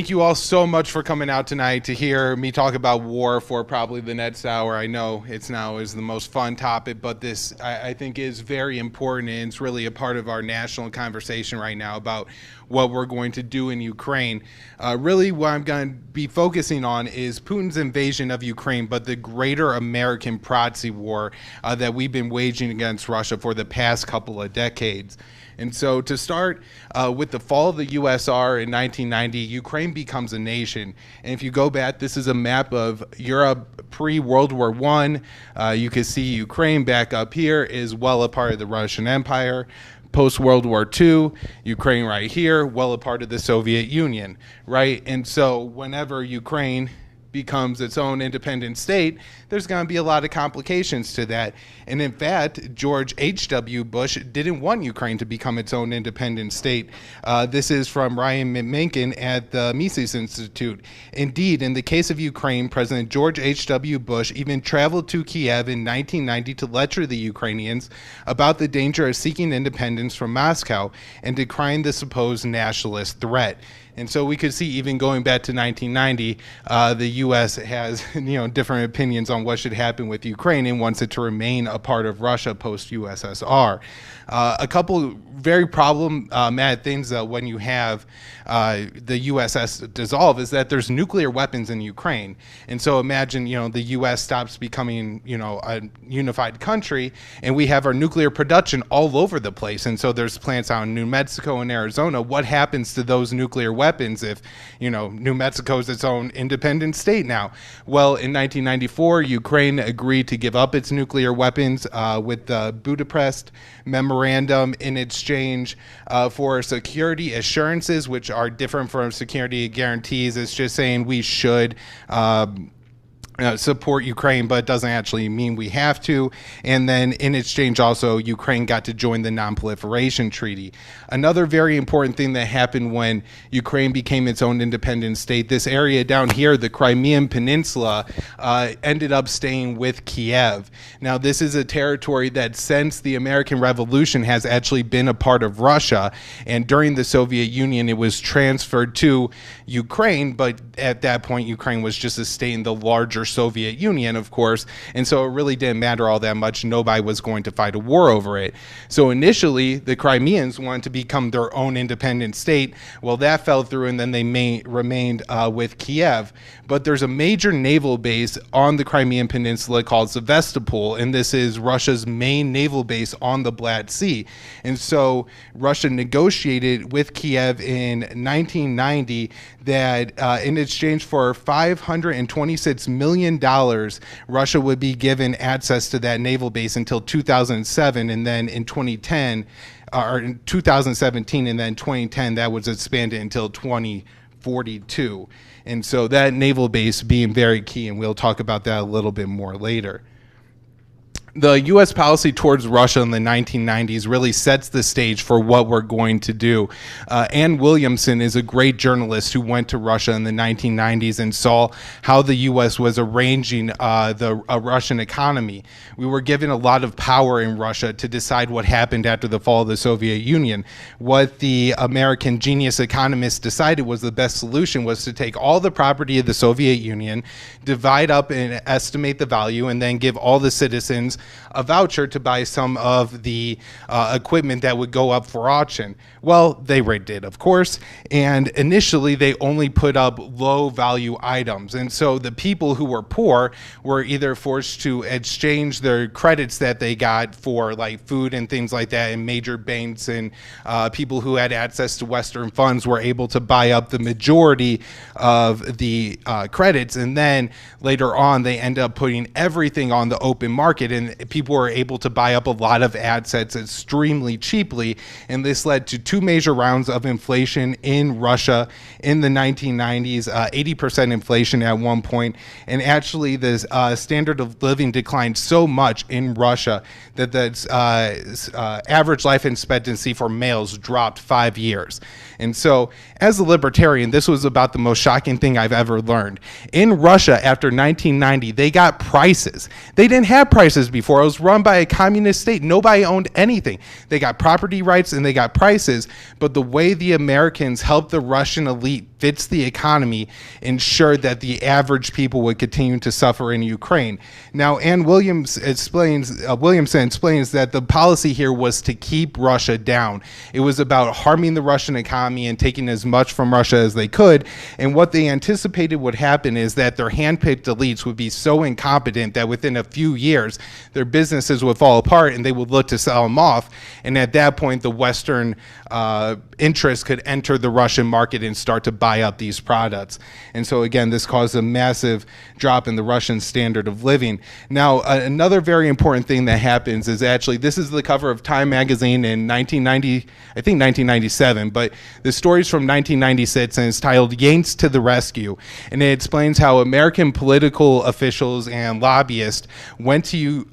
Thank you all so much for coming out tonight to hear me talk about war for probably the next hour. I know it's now is the most fun topic, but this I think is very important, and it's really a part of our national conversation right now about what we're going to do in Ukraine. Really what I'm going to be focusing on is Putin's invasion of Ukraine, but the greater American proxy war that we've been waging against Russia for the past couple of decades. And so to start with the fall of the USSR in 1990, Ukraine becomes a nation. And if you go back, this is a map of Europe pre-World War I. You can see Ukraine back up here is well a part of the Russian Empire. Post-World War II, Ukraine right here, well a part of the Soviet Union, right? And so whenever Ukraine becomes its own independent state, there's going to be a lot of complications to that. And in fact, George H.W. Bush didn't want Ukraine to become its own independent state. This is from Ryan Mencken at the Mises Institute. Indeed, in the case of Ukraine, President George H.W. Bush even traveled to Kiev in 1990 to lecture the Ukrainians about the danger of seeking independence from Moscow and decrying the supposed nationalist threat. And so we could see, even going back to 1990, the U.S. has different opinions on what should happen with Ukraine and wants it to remain a part of Russia post-USSR. A couple very problematic things when you have the USS dissolve is that there's nuclear weapons in Ukraine. And so imagine, the U.S. stops becoming, a unified country, and we have our nuclear production all over the place. And so there's plants out in New Mexico and Arizona. What happens to those nuclear weapons if, New Mexico is its own independent state now? Well, in 1994, Ukraine agreed to give up its nuclear weapons with the Budapest Memorandum in exchange for security assurances, which are different from security guarantees. It's just saying we should support Ukraine, but it doesn't actually mean we have to. And then in exchange also, Ukraine got to join the Non-Proliferation Treaty. Another very important thing that happened when Ukraine became its own independent state, this area down here, the Crimean Peninsula, ended up staying with Kiev. Now, this is a territory that since the American Revolution has actually been a part of Russia, and during the Soviet Union, it was transferred to Ukraine, but at that point, Ukraine was just a state in the larger Soviet Union, of course, and so it really didn't matter all that much. Nobody was going to fight a war over it. So initially, the Crimeans wanted to become their own independent state. Well, that fell through, and then they remained with Kiev. But there's a major naval base on the Crimean Peninsula called Sevastopol, and this is Russia's main naval base on the Black Sea. And so Russia negotiated with Kiev in 1990 that in exchange for $526 million, Russia would be given access to that naval base until 2007, and then in 2010, or in 2017, and then 2010, that was expanded until 2042. And so that naval base being very key, and we'll talk about that a little bit more later. The U.S. policy towards Russia in the 1990s really sets the stage for what we're going to do. Ann Williamson is a great journalist who went to Russia in the 1990s and saw how the U.S. was arranging the Russian economy. We were given a lot of power in Russia to decide what happened after the fall of the Soviet Union. What the American genius economists decided was the best solution was to take all the property of the Soviet Union, divide up and estimate the value, and then give all the citizens a voucher to buy some of the equipment that would go up for auction. Well, they rigged it, of course, and initially they only put up low value items. And so the people who were poor were either forced to exchange their credits that they got for like food and things like that in major banks, and people who had access to Western funds were able to buy up the majority of the credits. And then later on, they end up putting everything on the open market, and people were able to buy up a lot of assets extremely cheaply. And this led to two major rounds of inflation in Russia in the 1990s, 80% inflation at one point. And actually, the standard of living declined so much in Russia that the average life expectancy for males dropped 5 years. And so, as a libertarian, this was about the most shocking thing I've ever learned. In Russia, after 1990, they got prices. They didn't have prices before. It was run by a communist state. Nobody owned anything. They got property rights and they got prices. But the way the Americans helped the Russian elite fits the economy ensured that the average people would continue to suffer in Ukraine. Now, Williamson explains that the policy here was to keep Russia down. It was about harming the Russian economy and taking as much from Russia as they could. And what they anticipated would happen is that their handpicked elites would be so incompetent that within a few years, their businesses would fall apart and they would look to sell them off. And at that point, the Western interests could enter the Russian market and start to buy up these products. And so again, this caused a massive drop in the Russian standard of living. Now, another very important thing that happens is actually, this is the cover of Time magazine in 1997, but the story's from 1996 and it's titled Yanks to the Rescue. And it explains how American political officials and lobbyists went to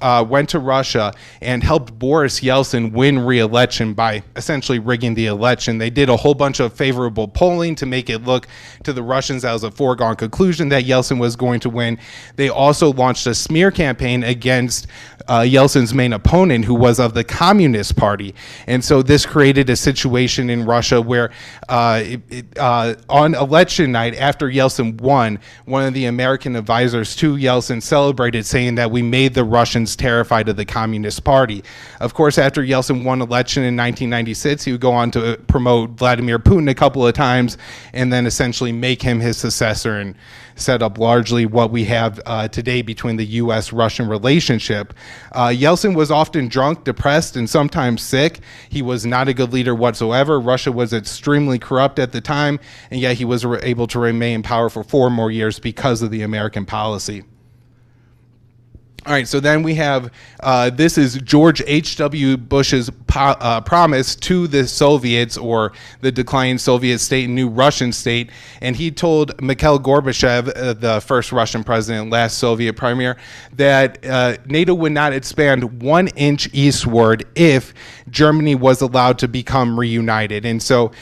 Russia and helped Boris Yeltsin win re-election by essentially rigging the election. They did a whole bunch of favorable polling to make it look to the Russians as a foregone conclusion that Yeltsin was going to win. They also launched a smear campaign against Yeltsin's main opponent, who was of the Communist Party. And so this created a situation in Russia where on election night, after Yeltsin won, one of the American advisors to Yeltsin celebrated, saying that we made the Russians terrified of the Communist Party. Of course, after Yeltsin won election in 1996, he would go on to promote Vladimir Putin a couple of times and then essentially make him his successor and set up largely what we have today between the U.S.-Russian relationship. Yeltsin was often drunk, depressed, and sometimes sick. He was not a good leader whatsoever. Russia was extremely corrupt at the time, and yet he was able to remain in power for 4 more years because of the American policy. All right, so then we have, this is George H.W. Bush's promise to the Soviets, or the declining Soviet state and new Russian state. And he told Mikhail Gorbachev, the first Russian president, last Soviet premier, that NATO would not expand 1 inch eastward if Germany was allowed to become reunited. And so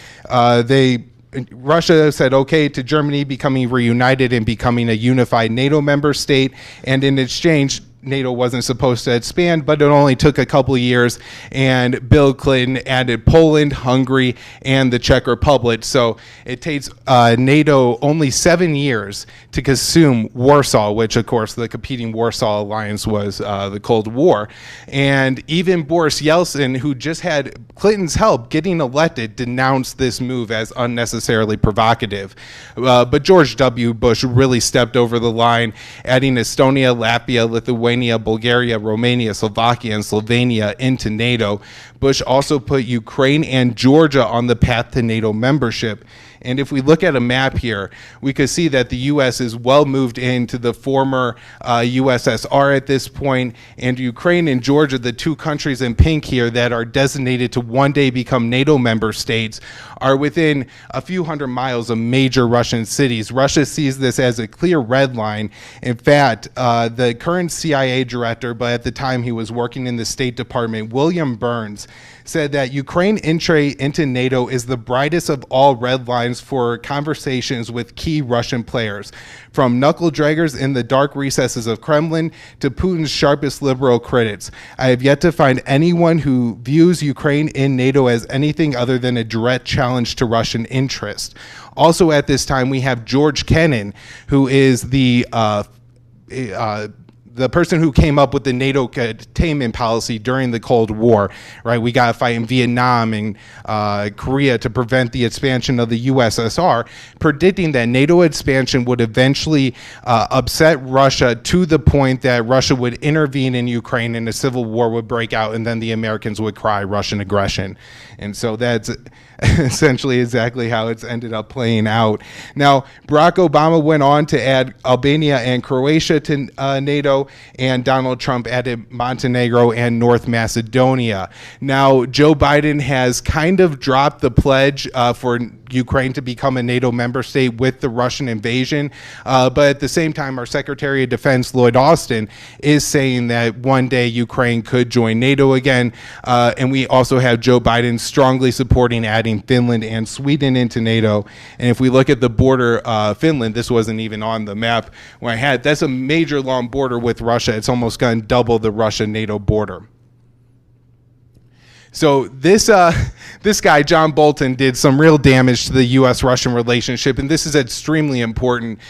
Russia said okay to Germany becoming reunited and becoming a unified NATO member state, and in exchange, NATO wasn't supposed to expand, but it only took a couple of years, and Bill Clinton added Poland, Hungary, and the Czech Republic. So it takes NATO only 7 years to consume Warsaw, which of course the competing Warsaw Alliance was the Cold War. And even Boris Yeltsin, who just had Clinton's help getting elected, denounced this move as unnecessarily provocative. But George W. Bush really stepped over the line, adding Estonia, Latvia, Lithuania, Bulgaria, Romania, Slovakia, and Slovenia into NATO. Bush also put Ukraine and Georgia on the path to NATO membership. And if we look at a map here, we could see that the U.S. is well moved into the former USSR at this point, and Ukraine and Georgia, the 2 countries in pink here that are designated to one day become NATO member states, are within a few hundred miles of major Russian cities. Russia sees this as a clear red line. In fact, the current CIA director, but at the time he was working in the State Department, William Burns, said that Ukraine entry into NATO is the brightest of all red lines for conversations with key Russian players, from knuckle draggers in the dark recesses of Kremlin to Putin's sharpest liberal critics. I have yet to find anyone who views Ukraine in NATO as anything other than a direct challenge to Russian interest. Also at this time, we have George Kennan, who is the person who came up with the NATO containment policy during the Cold War, right? We got to fight in Vietnam and Korea to prevent the expansion of the USSR, predicting that NATO expansion would eventually upset Russia to the point that Russia would intervene in Ukraine and a civil war would break out, and then the Americans would cry Russian aggression. And so that's essentially exactly how it's ended up playing out. Now, Barack Obama went on to add Albania and Croatia to NATO, and Donald Trump added Montenegro and North Macedonia. Now, Joe Biden has kind of dropped the pledge for Ukraine to become a NATO member state with the Russian invasion, but at the same time, our Secretary of Defense, Lloyd Austin, is saying that one day Ukraine could join NATO again, and we also have Joe Biden strongly supporting adding Finland and Sweden into NATO. And if we look at the border, Finland, this wasn't even on the map where I had, that's a major long border with Russia. It's almost going to double the Russia-NATO border. So this guy, John Bolton, did some real damage to the U.S.-Russian relationship, and this is extremely important.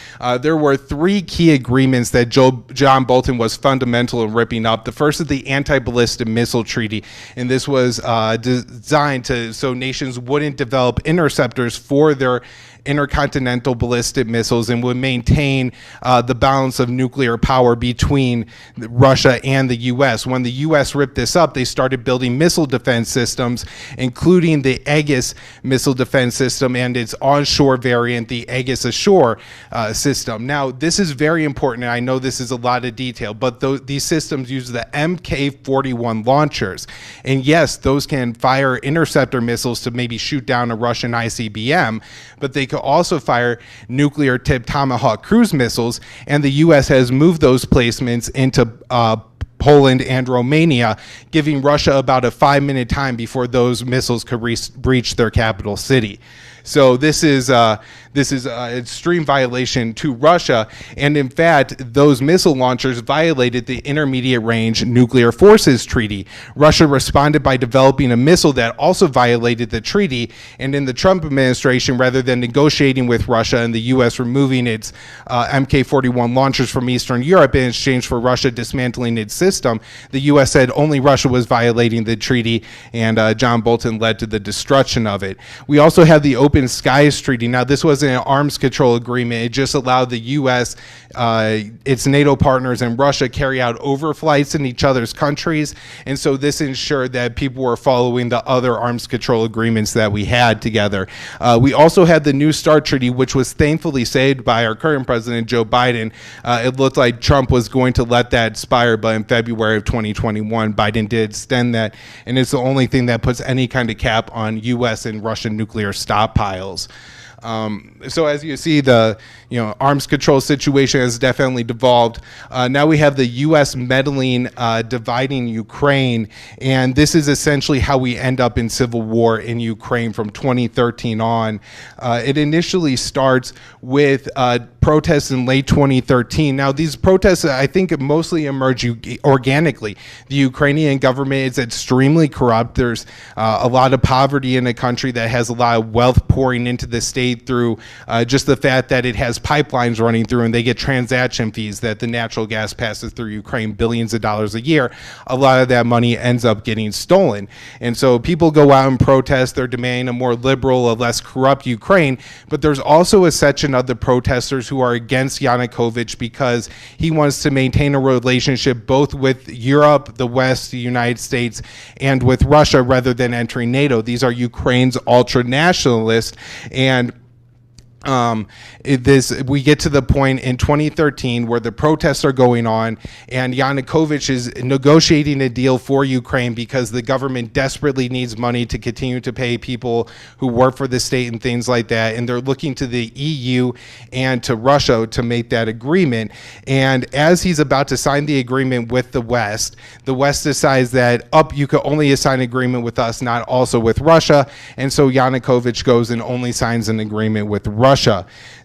There were three key agreements that John Bolton was fundamental in ripping up. The first is the Anti-Ballistic Missile Treaty, and this was designed so nations wouldn't develop interceptors for their intercontinental ballistic missiles and would maintain the balance of nuclear power between Russia and the U.S. When the U.S. ripped this up, they started building missile defense systems, including the Aegis missile defense system and its onshore variant, the Aegis Ashore system. Now, this is very important, and I know this is a lot of detail, but these systems use the Mk-41 launchers. And yes, those can fire interceptor missiles to maybe shoot down a Russian ICBM, but they could also fire nuclear-tipped Tomahawk cruise missiles, and the U.S. has moved those placements into Poland and Romania, giving Russia about a 5-minute time before those missiles could reach their capital city. So this is an extreme violation to Russia, and in fact, those missile launchers violated the Intermediate Range Nuclear Forces Treaty. Russia responded by developing a missile that also violated the treaty, and in the Trump administration, rather than negotiating with Russia and the U.S. removing its Mk-41 launchers from Eastern Europe in exchange for Russia dismantling its system, the U.S. said only Russia was violating the treaty, and John Bolton led to the destruction of it. We also have the Open Skies Treaty. Now, this wasn't an arms control agreement. It just allowed the U.S., its NATO partners, and Russia carry out overflights in each other's countries. And so this ensured that people were following the other arms control agreements that we had together. We also had the New START Treaty, which was thankfully saved by our current president, Joe Biden. It looked like Trump was going to let that expire, but in February of 2021, Biden did extend that. And it's the only thing that puts any kind of cap on U.S. and Russian nuclear stockpiles. So as you see, the arms control situation has definitely devolved. Now we have the U.S. meddling, dividing Ukraine, and this is essentially how we end up in civil war in Ukraine from 2013 on. It initially starts with protests in late 2013. Now these protests, I think, mostly emerge organically. The Ukrainian government is extremely corrupt. There's a lot of poverty in a country that has a lot of wealth pouring into the state through just the fact that it has pipelines running through, and they get transaction fees that the natural gas passes through Ukraine, billions of dollars a year. A lot of that money ends up getting stolen. And so people go out and protest. They're demanding a more liberal, a less corrupt Ukraine. But there's also a section of the protesters who are against Yanukovych because he wants to maintain a relationship both with Europe, the West, the United States, and with Russia rather than entering NATO. These are Ukraine's ultra-nationalists, and we get to the point in 2013 where the protests are going on, and Yanukovych is negotiating a deal for Ukraine because the government desperately needs money to continue to pay people who work for the state and things like that, and they're looking to the EU and to Russia to make that agreement. And as he's about to sign the agreement with the West decides that you could only sign an agreement with us, not also with Russia, and so Yanukovych goes and only signs an agreement with Russia.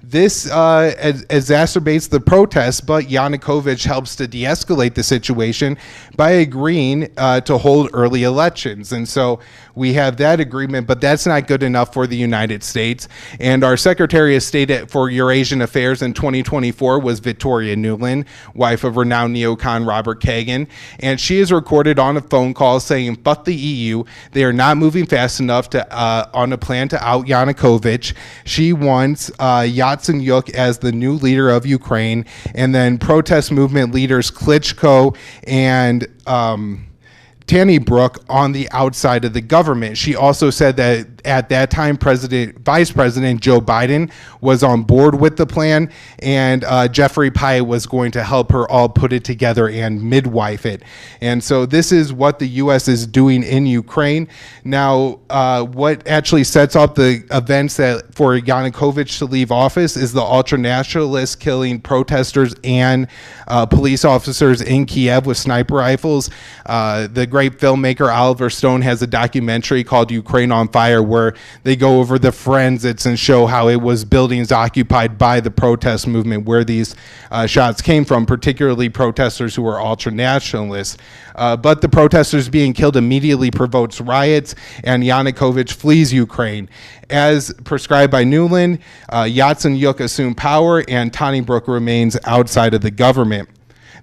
This exacerbates the protests, but Yanukovych helps to de-escalate the situation by agreeing to hold early elections. And so we have that agreement, but that's not good enough for the United States. And our Secretary of State for Eurasian Affairs in 2024 was Victoria Nuland, wife of renowned neocon Robert Kagan. And she is recorded on a phone call saying, "Fuck the EU. They are not moving fast enough on a plan to out Yanukovych." She wants Yatsenyuk as the new leader of Ukraine, and then protest movement leaders Klitschko and Tannybrook on the outside of the government. She also said that at that time, Vice President Joe Biden was on board with the plan, and Jeffrey Pyatt was going to help her all put it together and midwife it. And so this is what the U.S. is doing in Ukraine. Now, what actually sets up the events that for Yanukovych to leave office is the ultra-nationalists killing protesters and police officers in Kiev with sniper rifles. The great filmmaker Oliver Stone has a documentary called Ukraine on Fire, where they go over the forensics and show how it was buildings occupied by the protest movement where these shots came from, particularly protesters who were ultra-nationalists. But the protesters being killed immediately provokes riots, and Yanukovych flees Ukraine. As prescribed by Nuland, Yatsenyuk assumed power, and Tonnybrook remains outside of the government.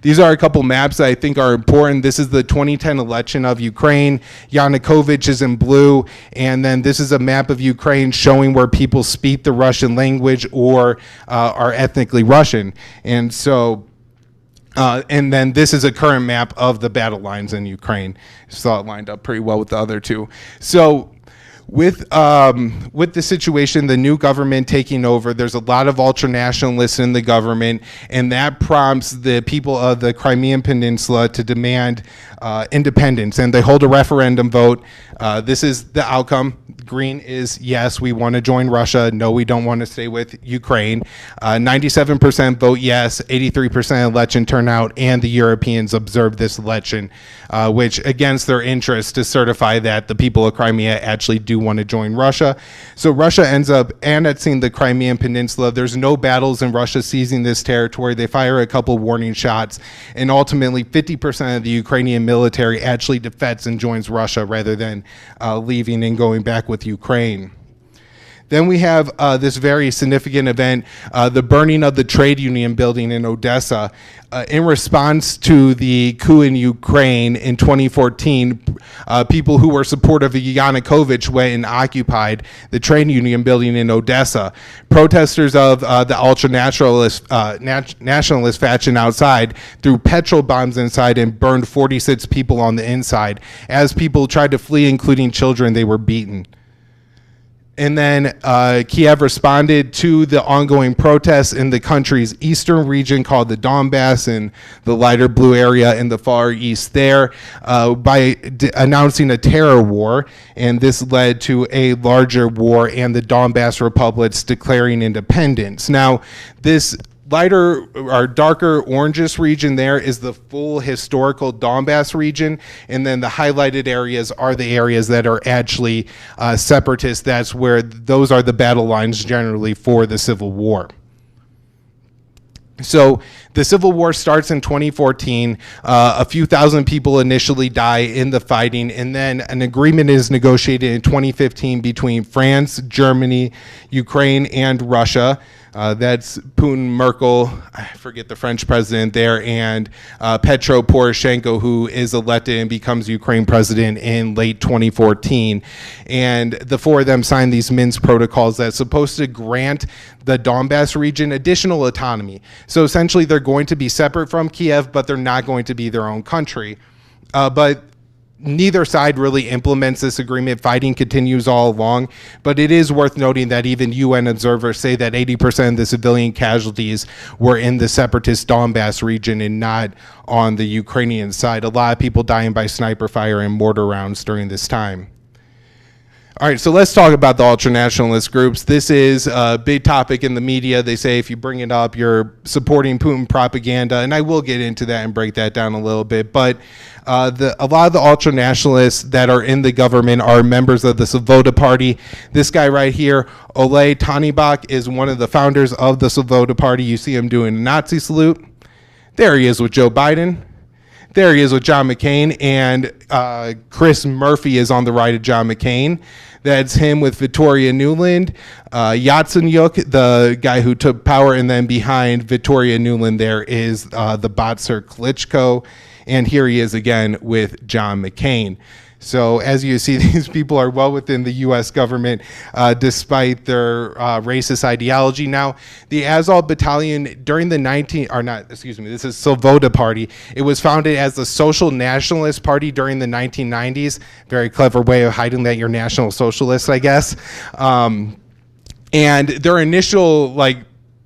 These are a couple maps that I think are important. This is the 2010 election of Ukraine. Yanukovych is in blue, and then this is a map of Ukraine showing where people speak the Russian language or are ethnically Russian. And so, and then this is a current map of the battle lines in Ukraine. So it lined up pretty well with the other two. So with the situation, the new government taking over, there's a lot of ultra-nationalists in the government, and that prompts the people of the Crimean Peninsula to demand independence, and they hold a referendum vote. This is the outcome. Green is yes, we want to join Russia. No, we don't want to stay with Ukraine. 97% vote yes, 83% election turnout, and the Europeans observed this election, which against their interest to certify that the people of Crimea actually do want to join Russia. So Russia ends up annexing the Crimean Peninsula. There's no battles in Russia seizing this territory. They fire a couple warning shots, and ultimately 50% of the Ukrainian military actually defects and joins Russia rather than leaving and going back with Ukraine. Then we have this very significant event, the burning of the trade union building in Odessa. In response to the coup in Ukraine in 2014, people who were supportive of Yanukovych went and occupied the trade union building in Odessa. Protesters of the ultra-nationalist faction outside threw petrol bombs inside and burned 46 people on the inside. As people tried to flee, including children, they were beaten. And then Kiev responded to the ongoing protests in the country's eastern region called the Donbass, and the lighter blue area in the far east there, by announcing a terror war. And this led to a larger war and the Donbass republics declaring independence. Now, this lighter or darker orangish region there is the full historical Donbass region, and then the highlighted areas are the areas that are actually separatist. That's where those are the battle lines generally for the civil war. So the civil war starts in 2014. A few thousand people initially die in the fighting, and then an agreement is negotiated in 2015 between France, Germany, Ukraine, and Russia. That's Putin, Merkel, I forget the French president there, and Petro Poroshenko, who is elected and becomes Ukraine president in late 2014. And the four of them signed these Minsk protocols that's supposed to grant the Donbass region additional autonomy. So essentially they're going to be separate from Kiev, but they're not going to be their own country. But neither side really implements this agreement. Fighting continues all along, but it is worth noting that even UN observers say that 80% of the civilian casualties were in the separatist Donbass region and not on the Ukrainian side. A lot of people dying by sniper fire and mortar rounds during this time. All right, so let's talk about the ultranationalist groups. This is a big topic in the media. They say if you bring it up, you're supporting Putin propaganda, and I will get into that and break that down a little bit. But a lot of the ultranationalists that are in the government are members of the Svoboda Party. This guy right here, Oleh Tonnybrook, is one of the founders of the Svoboda Party. You see him doing a Nazi salute. There he is with Joe Biden. There he is with John McCain, and Chris Murphy is on the right of John McCain. That's him with Victoria Nuland, Yatsenyuk, the guy who took power, and then behind Victoria Nuland there is the boxer Klitschko, and here he is again with John McCain. So as you see, these people are well within the U.S. government despite their racist ideology. Now, the Azov Battalion during the this is Svoboda Party. It was founded as the Social Nationalist Party during the 1990s. Very clever way of hiding that you're National Socialists, I guess. And their initial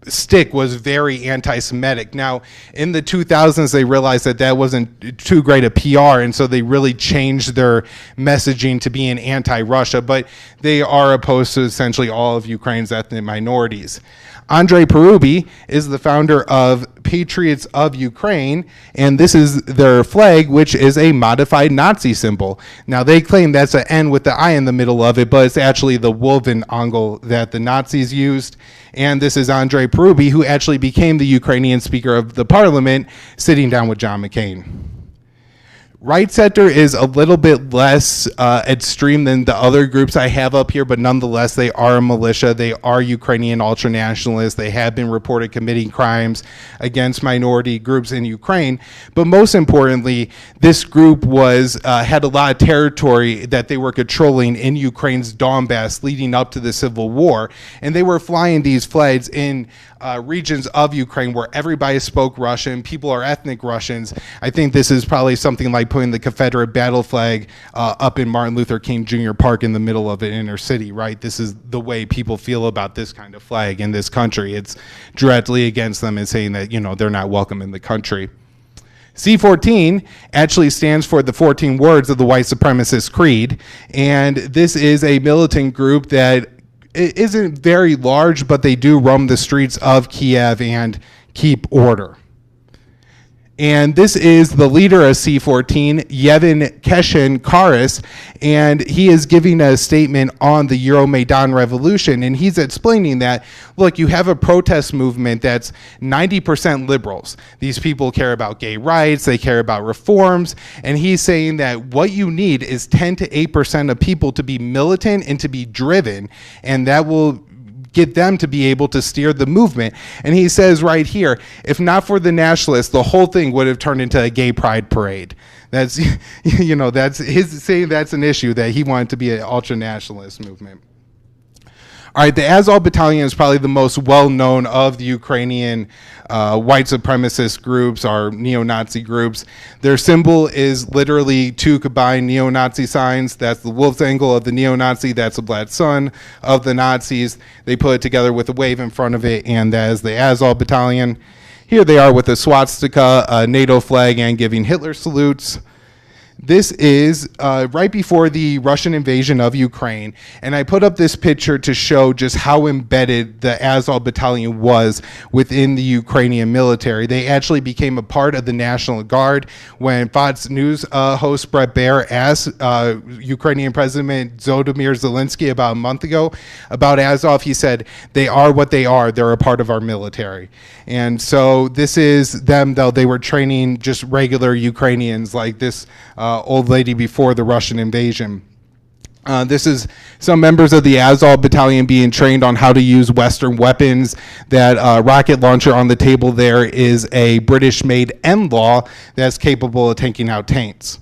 stick was very anti-Semitic. Now, in the 2000s, they realized that that wasn't too great a PR, and so they really changed their messaging to being anti-Russia, but they are opposed to essentially all of Ukraine's ethnic minorities. Andrei Perubi is the founder of Patriots of Ukraine, and this is their flag, which is a modified Nazi symbol. Now, they claim that's an N with the I in the middle of it, but it's actually the woven angle that the Nazis used. And this is Andrei Perubi, who actually became the Ukrainian Speaker of the Parliament, sitting down with John McCain. Right Sector is a little bit less extreme than the other groups I have up here, but nonetheless, they are a militia. They are Ukrainian ultranationalists. They have been reported committing crimes against minority groups in Ukraine. But most importantly, this group had a lot of territory that they were controlling in Ukraine's Donbass leading up to the civil war. And they were flying these flags in regions of Ukraine where everybody spoke Russian. People are ethnic Russians. I think this is probably something like putting the Confederate battle flag up in Martin Luther King Jr. Park in the middle of an inner city, right? This is the way people feel about this kind of flag in this country. It's directly against them and saying that, they're not welcome in the country. C14 actually stands for the 14 words of the white supremacist creed, and this is a militant group that it isn't very large, but they do roam the streets of Kiev and keep order. And this is the leader of C14, Yevhen Keshen Karas, and he is giving a statement on the Euromaidan revolution, and he's explaining that, look, you have a protest movement that's 90% liberals. These people care about gay rights, they care about reforms, and he's saying that what you need is 10 to 8% of people to be militant and to be driven, and that will get them to be able to steer the movement. And he says right here, if not for the nationalists, the whole thing would have turned into a gay pride parade. That's, that's his saying that's an issue, that he wanted to be an ultra-nationalist movement. All right, the Azov Battalion is probably the most well-known of the Ukrainian white supremacist groups or neo-Nazi groups. Their symbol is literally two combined neo-Nazi signs. That's the wolf's angle of the neo-Nazi. That's the black sun of the Nazis. They put it together with a wave in front of it, and that is the Azov Battalion. Here they are with a swastika, a NATO flag, and giving Hitler salutes. This is right before the Russian invasion of Ukraine, and I put up this picture to show just how embedded the Azov Battalion was within the Ukrainian military. They actually became a part of the National Guard. When Fox News host Bret Baier asked Ukrainian President Volodymyr Zelensky about a month ago about Azov, he said, "They are what they are. They're a part of our military." And so this is them, though they were training just regular Ukrainians like this old lady before the Russian invasion. This is some members of the Azov Battalion being trained on how to use Western weapons. That rocket launcher on the table there is a British-made NLAW that's capable of taking out tanks.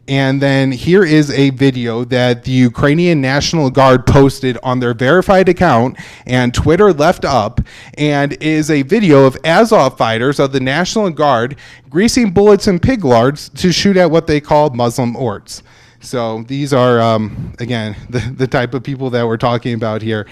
And then here is a video that the Ukrainian National Guard posted on their verified account and Twitter left up, and is a video of Azov fighters of the National Guard greasing bullets and pig lards to shoot at what they call Muslim orcs. So these are, again, the type of people that we're talking about here.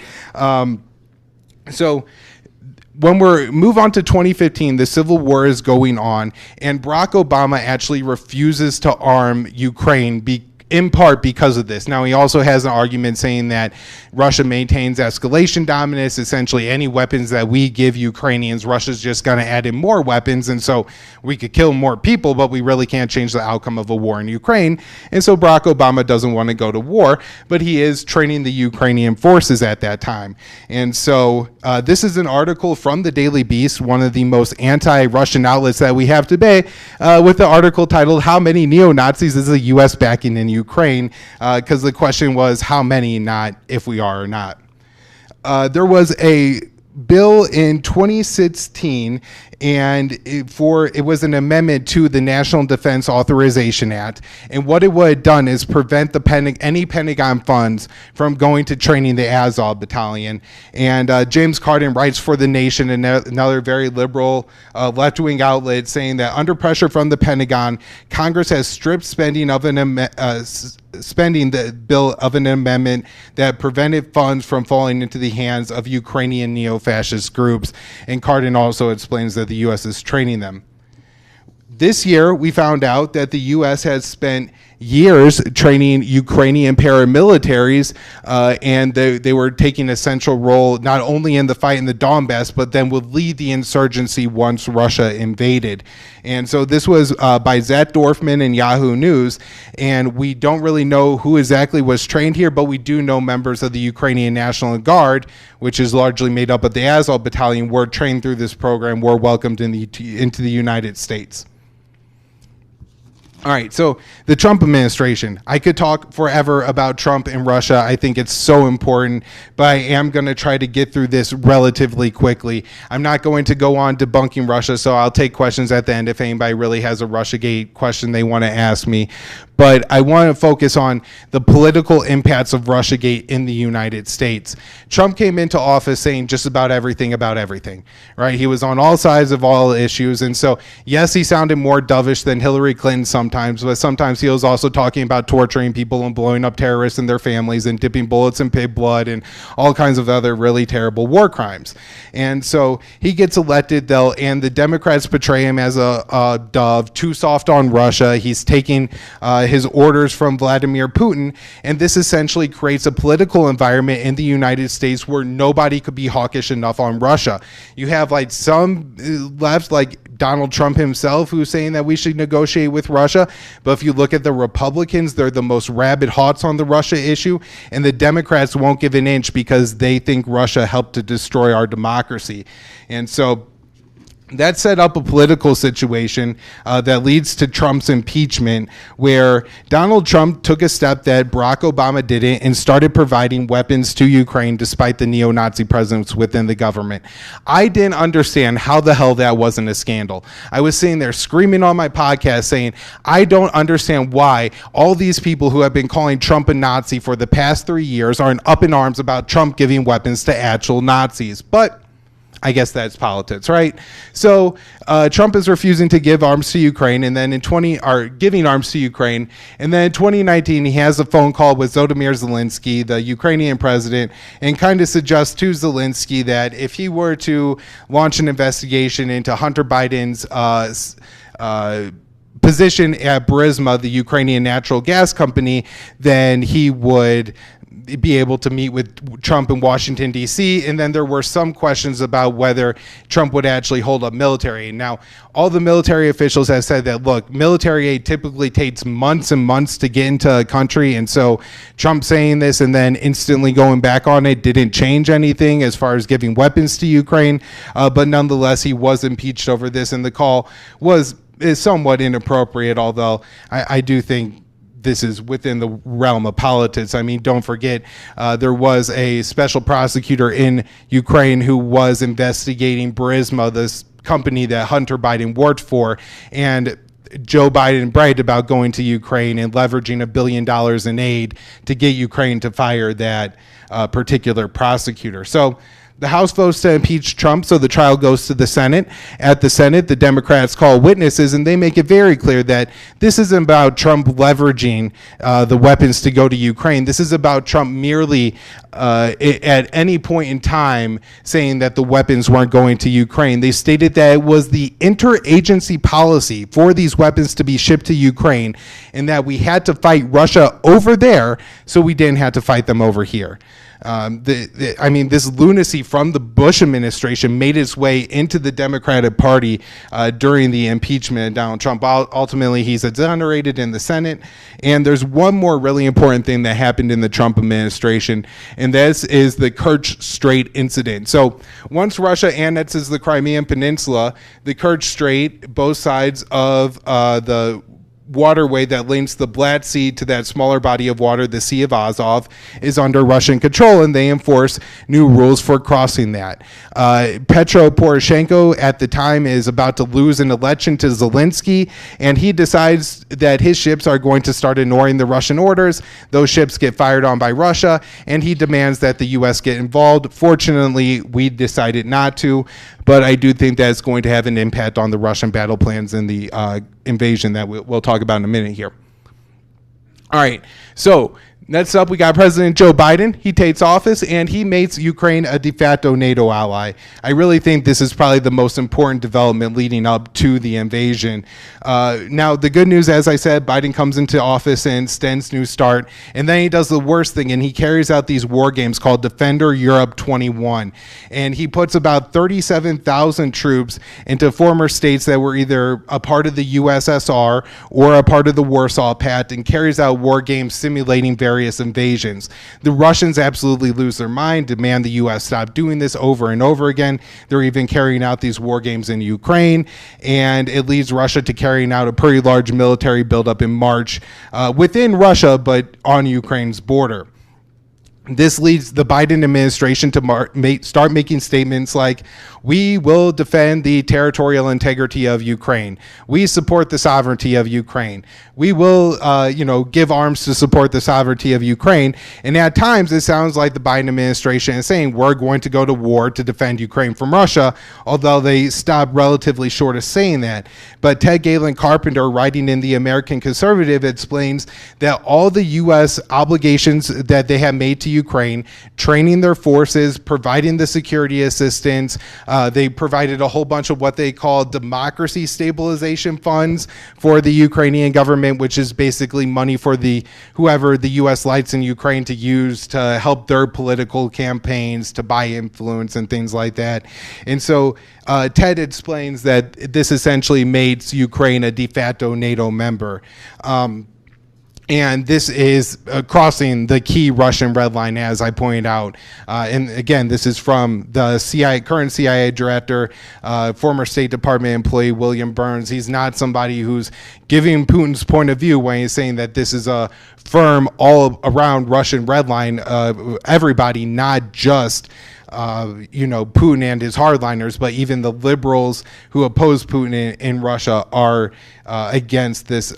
When we move on to 2015, the civil war is going on, and Barack Obama actually refuses to arm Ukraine in part because of this. Now, he also has an argument saying that Russia maintains escalation dominance. Essentially, any weapons that we give Ukrainians, Russia's just going to add in more weapons, and so we could kill more people, but we really can't change the outcome of a war in Ukraine. And so Barack Obama doesn't want to go to war, but he is training the Ukrainian forces at that time. And so this is an article from the Daily Beast, one of the most anti-Russian outlets that we have today, with the article titled, "How Many Neo-Nazis is the U.S. Backing in Ukraine?" Because the question was how many, not if we are or not. There was a bill in 2016, and it was an amendment to the National Defense Authorization Act, and what it would have done is prevent any Pentagon funds from going to training the Azov Battalion. And James Cardin writes for The Nation, another very liberal left-wing outlet, saying that under pressure from the Pentagon, Congress has stripped spending the bill of an amendment that prevented funds from falling into the hands of Ukrainian neo-fascist groups. And Cardin also explains that the U.S. is training them. This year, we found out that the U.S. has spent years training Ukrainian paramilitaries, and they were taking a central role not only in the fight in the Donbass, but then would lead the insurgency once Russia invaded. And so this was by Zach Dorfman and Yahoo News, and we don't really know who exactly was trained here, but we do know members of the Ukrainian National Guard, which is largely made up of the Azov Battalion, were trained through this program, were welcomed into the United States. All right, so the Trump administration. I could talk forever about Trump and Russia. I think it's so important, but I am going to try to get through this relatively quickly. I'm not going to go on debunking Russia, so I'll take questions at the end if anybody really has a Russiagate question they want to ask me. But I want to focus on the political impacts of Russiagate in the United States. Trump came into office saying just about everything, right? He was on all sides of all issues. And so, yes, he sounded more dovish than Hillary Clinton sometimes, but sometimes he was also talking about torturing people and blowing up terrorists and their families and dipping bullets in pig blood and all kinds of other really terrible war crimes. And so he gets elected, though, and the Democrats portray him as a dove, too soft on Russia. He's taking his orders from Vladimir Putin, and this essentially creates a political environment in the United States where nobody could be hawkish enough on Russia. You have like some left, like Donald Trump himself, who's saying that we should negotiate with Russia, but if you look at the Republicans, they're the most rabid hawks on the Russia issue, and the Democrats won't give an inch because they think Russia helped to destroy our democracy. And so that set up a political situation that leads to Trump's impeachment, where Donald Trump took a step that Barack Obama didn't and started providing weapons to Ukraine despite the neo-Nazi presence within the government. I didn't understand how the hell that wasn't a scandal. I was sitting there screaming on my podcast saying, I don't understand why all these people who have been calling Trump a Nazi for the past 3 years aren't up in arms about Trump giving weapons to actual Nazis. But I guess that's politics, right? So Trump is refusing to give arms to Ukraine, and then giving arms to Ukraine, and then in 2019 he has a phone call with Volodymyr Zelensky, the Ukrainian president, and kind of suggests to Zelensky that if he were to launch an investigation into Hunter Biden's position at Burisma, the Ukrainian natural gas company, then he would be able to meet with Trump in Washington, D.C., and then there were some questions about whether Trump would actually hold up military. Now, all the military officials have said that, look, military aid typically takes months and months to get into a country, and so Trump saying this and then instantly going back on it didn't change anything as far as giving weapons to Ukraine, but nonetheless, he was impeached over this, and the call is somewhat inappropriate, although I do think this is within the realm of politics. I mean, don't forget, there was a special prosecutor in Ukraine who was investigating Burisma, this company that Hunter Biden worked for, and Joe Biden bragged about going to Ukraine and leveraging $1 billion in aid to get Ukraine to fire that particular prosecutor. So the House votes to impeach Trump, so the trial goes to the Senate. At the Senate, the Democrats call witnesses, and they make it very clear that this isn't about Trump leveraging the weapons to go to Ukraine. This is about Trump merely at any point in time saying that the weapons weren't going to Ukraine. They stated that it was the interagency policy for these weapons to be shipped to Ukraine, and that we had to fight Russia over there so we didn't have to fight them over here. This lunacy from the Bush administration made its way into the Democratic Party during the impeachment of Donald Trump. Ultimately, he's exonerated in the Senate. And there's one more really important thing that happened in the Trump administration, and this is the Kerch Strait incident. So once Russia annexes the Crimean Peninsula, the Kerch Strait, both sides of the waterway that links the Black Sea to that smaller body of water, the Sea of Azov, is under Russian control, and they enforce new rules for crossing that. Petro Poroshenko at the time is about to lose an election to Zelensky, and he decides that his ships are going to start ignoring the Russian orders. Those ships get fired on by Russia, and he demands that the U.S. get involved. Fortunately, we decided not to, but I do think that's going to have an impact on the Russian battle plans and the invasion that we'll talk about in a minute here. All right, so Next up, we got President Joe Biden. He takes office and he makes Ukraine a de facto NATO ally. I really think this is probably the most important development leading up to the invasion. Now, the good news, as I said, Biden comes into office and extends New START, and then he does the worst thing, and he carries out these war games called Defender Europe 21. And he puts about 37,000 troops into former states that were either a part of the USSR or a part of the Warsaw Pact, and carries out war games simulating various invasions. The Russians absolutely lose their mind, demand the U.S. stop doing this over and over again. They're even carrying out these war games in Ukraine, and it leads Russia to carrying out a pretty large military buildup in March within Russia, but on Ukraine's border. This leads the Biden administration to start making statements like, we will defend the territorial integrity of Ukraine. We support the sovereignty of Ukraine. We will, give arms to support the sovereignty of Ukraine. And at times, it sounds like the Biden administration is saying we're going to go to war to defend Ukraine from Russia, although they stopped relatively short of saying that. But Ted Galen Carpenter, writing in The American Conservative, explains that all the U.S. obligations that they have made to Ukraine, training their forces, providing the security assistance, they provided a whole bunch of what they call democracy stabilization funds for the Ukrainian government, which is basically money for whoever the U.S. lights in Ukraine to use to help their political campaigns, to buy influence and things like that. And so Ted explains that this essentially makes Ukraine a de facto NATO member. And this is crossing the key Russian red line, as I pointed out. And again, this is from the current CIA director, former State Department employee, William Burns. He's not somebody who's giving Putin's point of view when he's saying that this is a firm all around Russian red line. Everybody, not just Putin and his hardliners, but even the liberals who oppose Putin in Russia are against this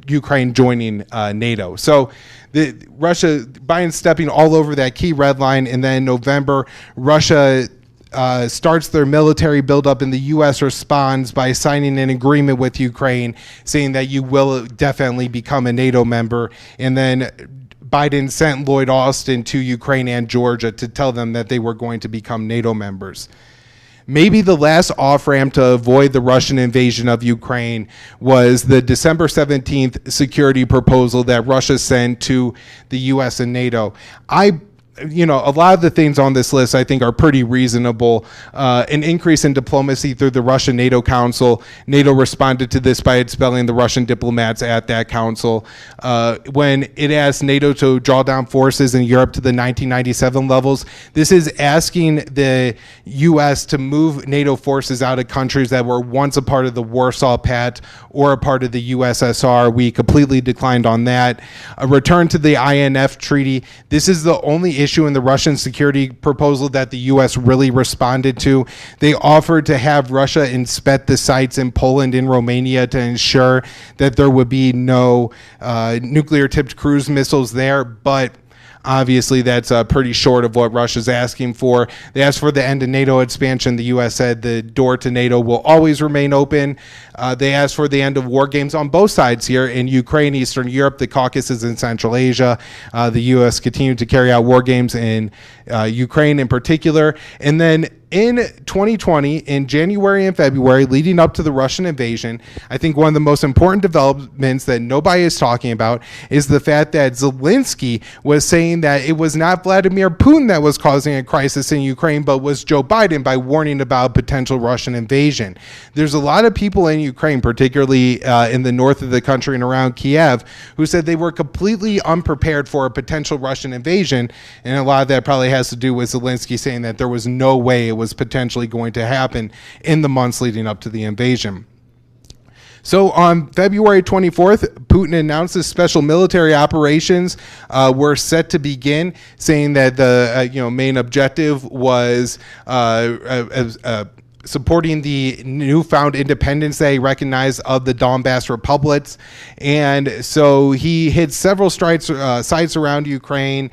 Ukraine joining NATO. So Biden's stepping all over that key red line, and then in November, Russia starts their military buildup, and the U.S. responds by signing an agreement with Ukraine, saying that you will definitely become a NATO member. And then Biden sent Lloyd Austin to Ukraine and Georgia to tell them that they were going to become NATO members. Maybe the last off-ramp to avoid the Russian invasion of Ukraine was the December 17th security proposal that Russia sent to the U.S. and NATO. A lot of the things on this list I think are pretty reasonable. An increase in diplomacy through the Russian NATO Council. NATO responded to this by expelling the Russian diplomats at that council. When it asked NATO to draw down forces in Europe to the 1997 levels, this is asking the U.S. to move NATO forces out of countries that were once a part of the Warsaw Pact or a part of the USSR. We completely declined on that. A return to the INF Treaty. This is the only issue in the Russian security proposal that the U.S. really responded to. They offered to have Russia inspect the sites in Poland and Romania to ensure that there would be no nuclear-tipped cruise missiles there, but obviously, that's pretty short of what Russia's asking for. They asked for the end of NATO expansion. The U.S. said the door to NATO will always remain open. They asked for the end of war games on both sides here in Ukraine, Eastern Europe, the Caucasus, and Central Asia. The U.S. continued to carry out war games in Ukraine in particular. And then in 2020, in January and February, leading up to the Russian invasion, I think one of the most important developments that nobody is talking about is the fact that Zelensky was saying that it was not Vladimir Putin that was causing a crisis in Ukraine, but was Joe Biden, by warning about potential Russian invasion. There's a lot of people in Ukraine, particularly in the north of the country and around Kiev, who said they were completely unprepared for a potential Russian invasion, and a lot of that probably has to do with Zelensky saying that there was no way it was potentially going to happen in the months leading up to the invasion. So on February 24th, Putin announced that special military operations were set to begin, saying that the main objective was supporting the newfound independence that he recognized of the Donbass republics. And so he hit several sites around Ukraine.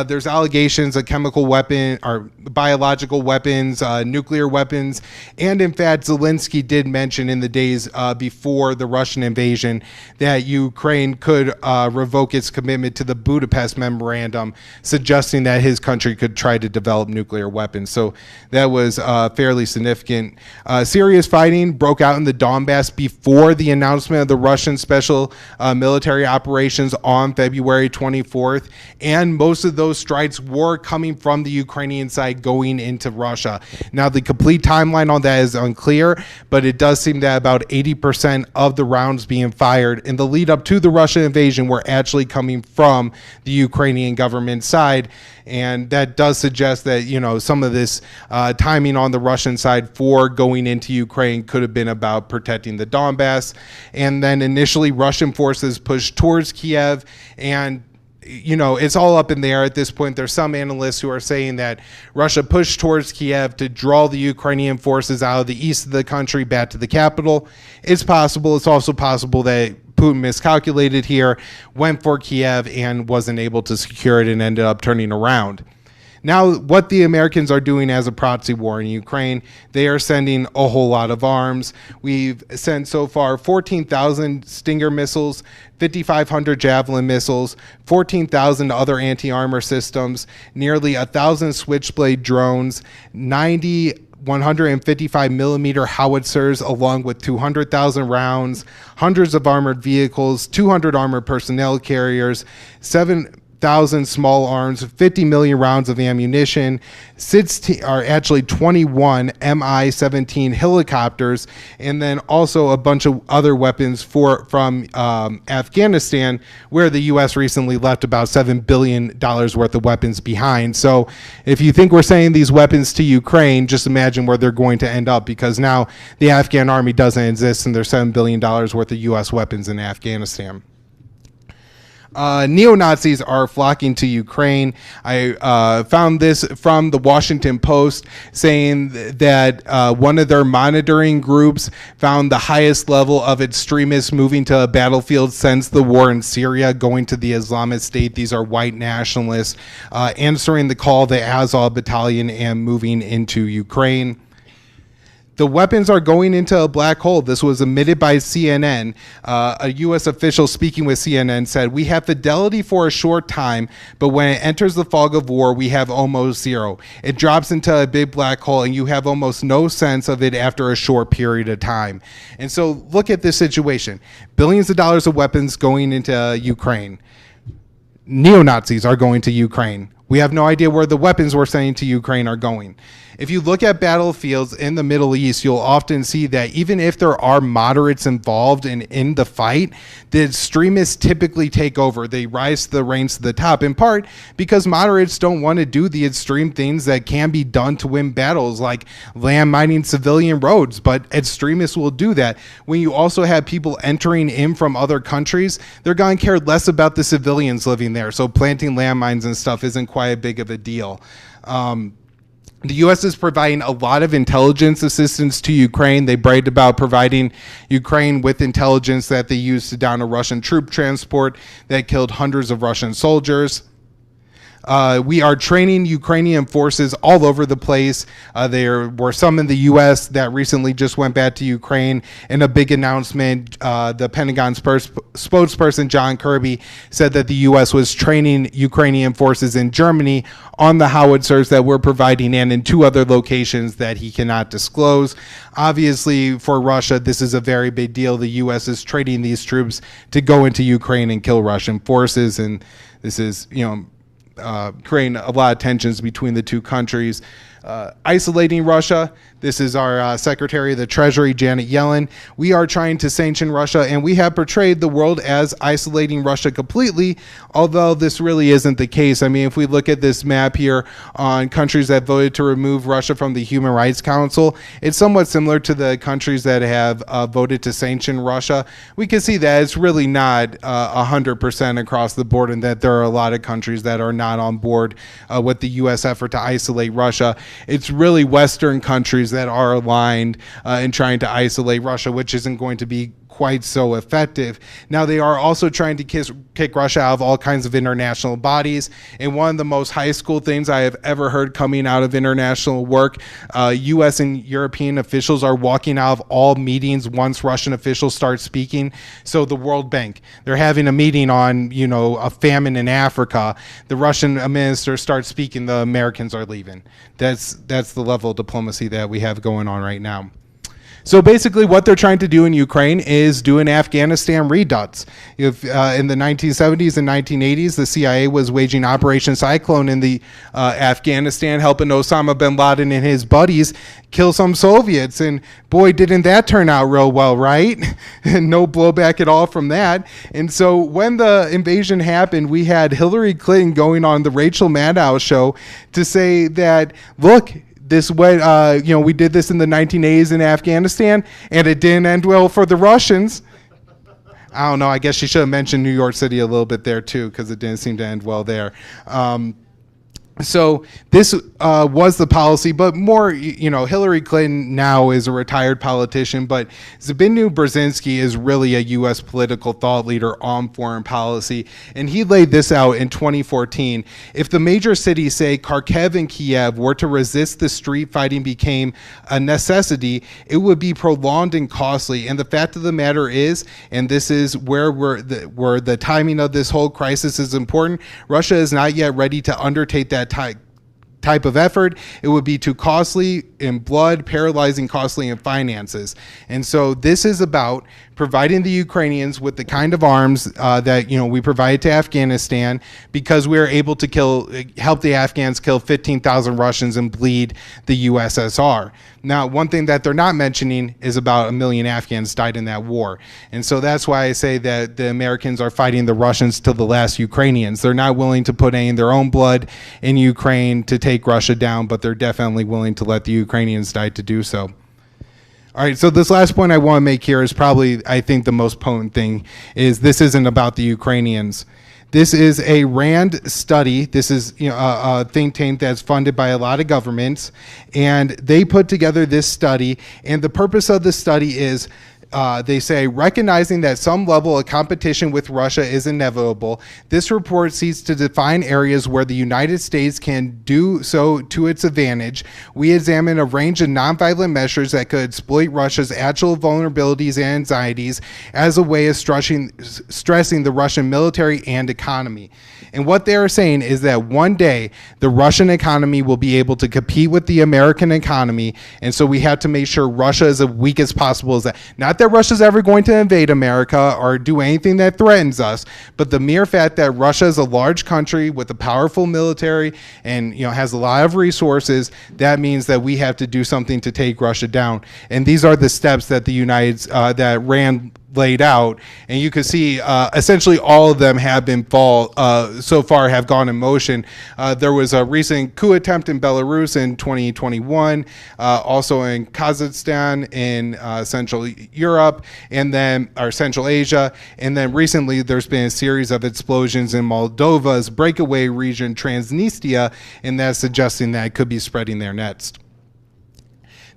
There's allegations of chemical weapon or biological weapons, nuclear weapons. And in fact, Zelensky did mention in the days before the Russian invasion that Ukraine could revoke its commitment to the Budapest Memorandum, suggesting that his country could try to develop nuclear weapons. So that was fairly significant. Serious fighting broke out in the Donbass before the announcement of the Russian special military operations on February 24th, and most of those strikes were coming from the Ukrainian side going into Russia. Now, the complete timeline on that is unclear, but it does seem that about 80% of the rounds being fired in the lead up to the Russian invasion were actually coming from the Ukrainian government side. And that does suggest that, you know, some of this timing on the Russian side for going into Ukraine could have been about protecting the Donbass. And then initially Russian forces pushed towards Kiev, and you know, it's all up in the air at this point. There's some analysts who are saying that Russia pushed towards Kiev to draw the Ukrainian forces out of the east of the country back to the capital. It's possible. It's also possible that Putin miscalculated here, went for Kiev and wasn't able to secure it and ended up turning around. Now, what the Americans are doing as a proxy war in Ukraine, they are sending a whole lot of arms. We've sent so far 14,000 Stinger missiles, 5,500 Javelin missiles, 14,000 other anti-armor systems, nearly 1,000 Switchblade drones, 90 155 millimeter howitzers, along with 200,000 rounds, hundreds of armored vehicles, 200 armored personnel carriers, 7,000 small arms, 50 million rounds of ammunition, 21 Mi-17 helicopters, and then also a bunch of other weapons from Afghanistan, where the U.S. recently left about $7 billion worth of weapons behind. So if you think we're sending these weapons to Ukraine, just imagine where they're going to end up, because now the Afghan army doesn't exist and there's $7 billion worth of U.S. weapons in Afghanistan. Neo-Nazis are flocking to Ukraine. I found this from the Washington Post, saying that one of their monitoring groups found the highest level of extremists moving to a battlefield since the war in Syria, going to the Islamic State. These are white nationalists answering the call of the Azov battalion and moving into Ukraine. The weapons are going into a black hole. This was admitted by CNN. A U.S. official speaking with CNN said, "We have fidelity for a short time, but when it enters the fog of war, we have almost zero. It drops into a big black hole, and you have almost no sense of it after a short period of time." And so look at this situation. Billions of dollars of weapons going into Ukraine. Neo-Nazis are going to Ukraine. We have no idea where the weapons we're sending to Ukraine are going. If you look at battlefields in the Middle East, you'll often see that even if there are moderates involved in the fight, the extremists typically take over. They rise to the ranks to the top, in part because moderates don't want to do the extreme things that can be done to win battles, like land mining civilian roads, but extremists will do that. When you also have people entering in from other countries, they're going to care less about the civilians living there, so planting landmines and stuff isn't quite as big of a deal. The U.S. is providing a lot of intelligence assistance to Ukraine. They bragged about providing Ukraine with intelligence that they used to down a Russian troop transport that killed hundreds of Russian soldiers. We are training Ukrainian forces all over the place. There were some in the U.S. that recently just went back to Ukraine. In a big announcement, the Pentagon spokesperson John Kirby said that the U.S. was training Ukrainian forces in Germany on the howitzers that we're providing, and in 2 other locations that he cannot disclose. Obviously, for Russia, this is a very big deal. The U.S. is training these troops to go into Ukraine and kill Russian forces, and this is, creating a lot of tensions between the 2 countries. Isolating Russia. This is our Secretary of the Treasury, Janet Yellen. We are trying to sanction Russia, and we have portrayed the world as isolating Russia completely, although this really isn't the case. I mean, if we look at this map here on countries that voted to remove Russia from the Human Rights Council, it's somewhat similar to the countries that have voted to sanction Russia. We can see that it's really not 100% across the board, and that there are a lot of countries that are not on board with the U.S. effort to isolate Russia. it's really Western countries that are aligned in trying to isolate Russia, which isn't going to be quite so effective. Now, they are also trying to kick Russia out of all kinds of international bodies. And one of the most high school things I have ever heard coming out of international work, U.S. and European officials are walking out of all meetings once Russian officials start speaking. So the World Bank, they're having a meeting on, a famine in Africa. The Russian minister starts speaking, the Americans are leaving. That's the level of diplomacy that we have going on right now. So basically what they're trying to do in Ukraine is do an Afghanistan redux. If in the 1970s and 1980s, the CIA was waging Operation Cyclone in the Afghanistan, helping Osama bin Laden and his buddies kill some Soviets. And boy, didn't that turn out real well, right? No blowback at all from that. And so when the invasion happened, we had Hillary Clinton going on the Rachel Maddow show to say that, look, this way, we did this in the 1980s in Afghanistan, and it didn't end well for the Russians. I don't know. I guess she should have mentioned New York City a little bit there too, because it didn't seem to end well there. So this was the policy, but more, Hillary Clinton now is a retired politician, but Zbigniew Brzezinski is really a U.S. political thought leader on foreign policy, and he laid this out in 2014. If the major cities, say Kharkiv and Kiev, were to resist the street fighting became a necessity, it would be prolonged and costly. And the fact of the matter is, and this is where the timing of this whole crisis is important, Russia is not yet ready to undertake that type of effort. It would be too costly in blood, paralyzing, costly in finances. And so this is about providing the Ukrainians with the kind of arms that we provided to Afghanistan, because we are able to help the Afghans kill 15,000 Russians and bleed the USSR. Now, one thing that they're not mentioning is about 1 million Afghans died in that war. And so that's why I say that the Americans are fighting the Russians to the last Ukrainians. They're not willing to put any of their own blood in Ukraine to take Russia down, but they're definitely willing to let the Ukrainians die to do so. All right, so this last point I want to make here is probably, I think, the most potent thing, is this isn't about the Ukrainians. This is a RAND study. This is a think tank that's funded by a lot of governments, and they put together this study, and the purpose of the study is they say, recognizing that some level of competition with Russia is inevitable, this report seeks to define areas where the United States can do so to its advantage. We examine a range of nonviolent measures that could exploit Russia's actual vulnerabilities and anxieties as a way of stressing the Russian military and economy. And what they are saying is that one day the Russian economy will be able to compete with the American economy, and so we have to make sure Russia is as weak as possible. As that, not that Russia's ever going to invade America or do anything that threatens us, but the mere fact that Russia is a large country with a powerful military and has a lot of resources, that means that we have to do something to take Russia down. And these are the steps that that RAND laid out, and you can see essentially all of them have been so far have gone in motion. There was a recent coup attempt in Belarus in 2021, also in Kazakhstan, in Central Europe, and then Central Asia, and then recently there's been a series of explosions in Moldova's breakaway region Transnistria, and that's suggesting that it could be spreading there next.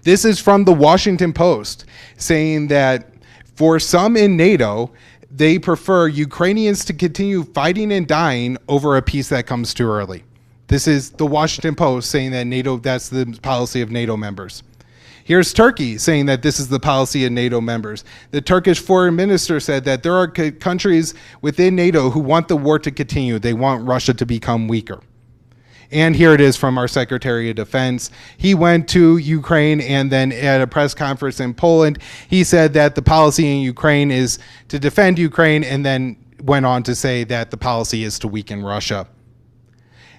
This is from the Washington Post, saying that for some in NATO, they prefer Ukrainians to continue fighting and dying over a peace that comes too early. This is the Washington Post saying that that's the policy of NATO members. Here's Turkey saying that this is the policy of NATO members. The Turkish foreign minister said that there are countries within NATO who want the war to continue. They want Russia to become weaker. And here it is from our Secretary of Defense. He went to Ukraine, and then at a press conference in Poland, he said that the policy in Ukraine is to defend Ukraine, and then went on to say that the policy is to weaken Russia.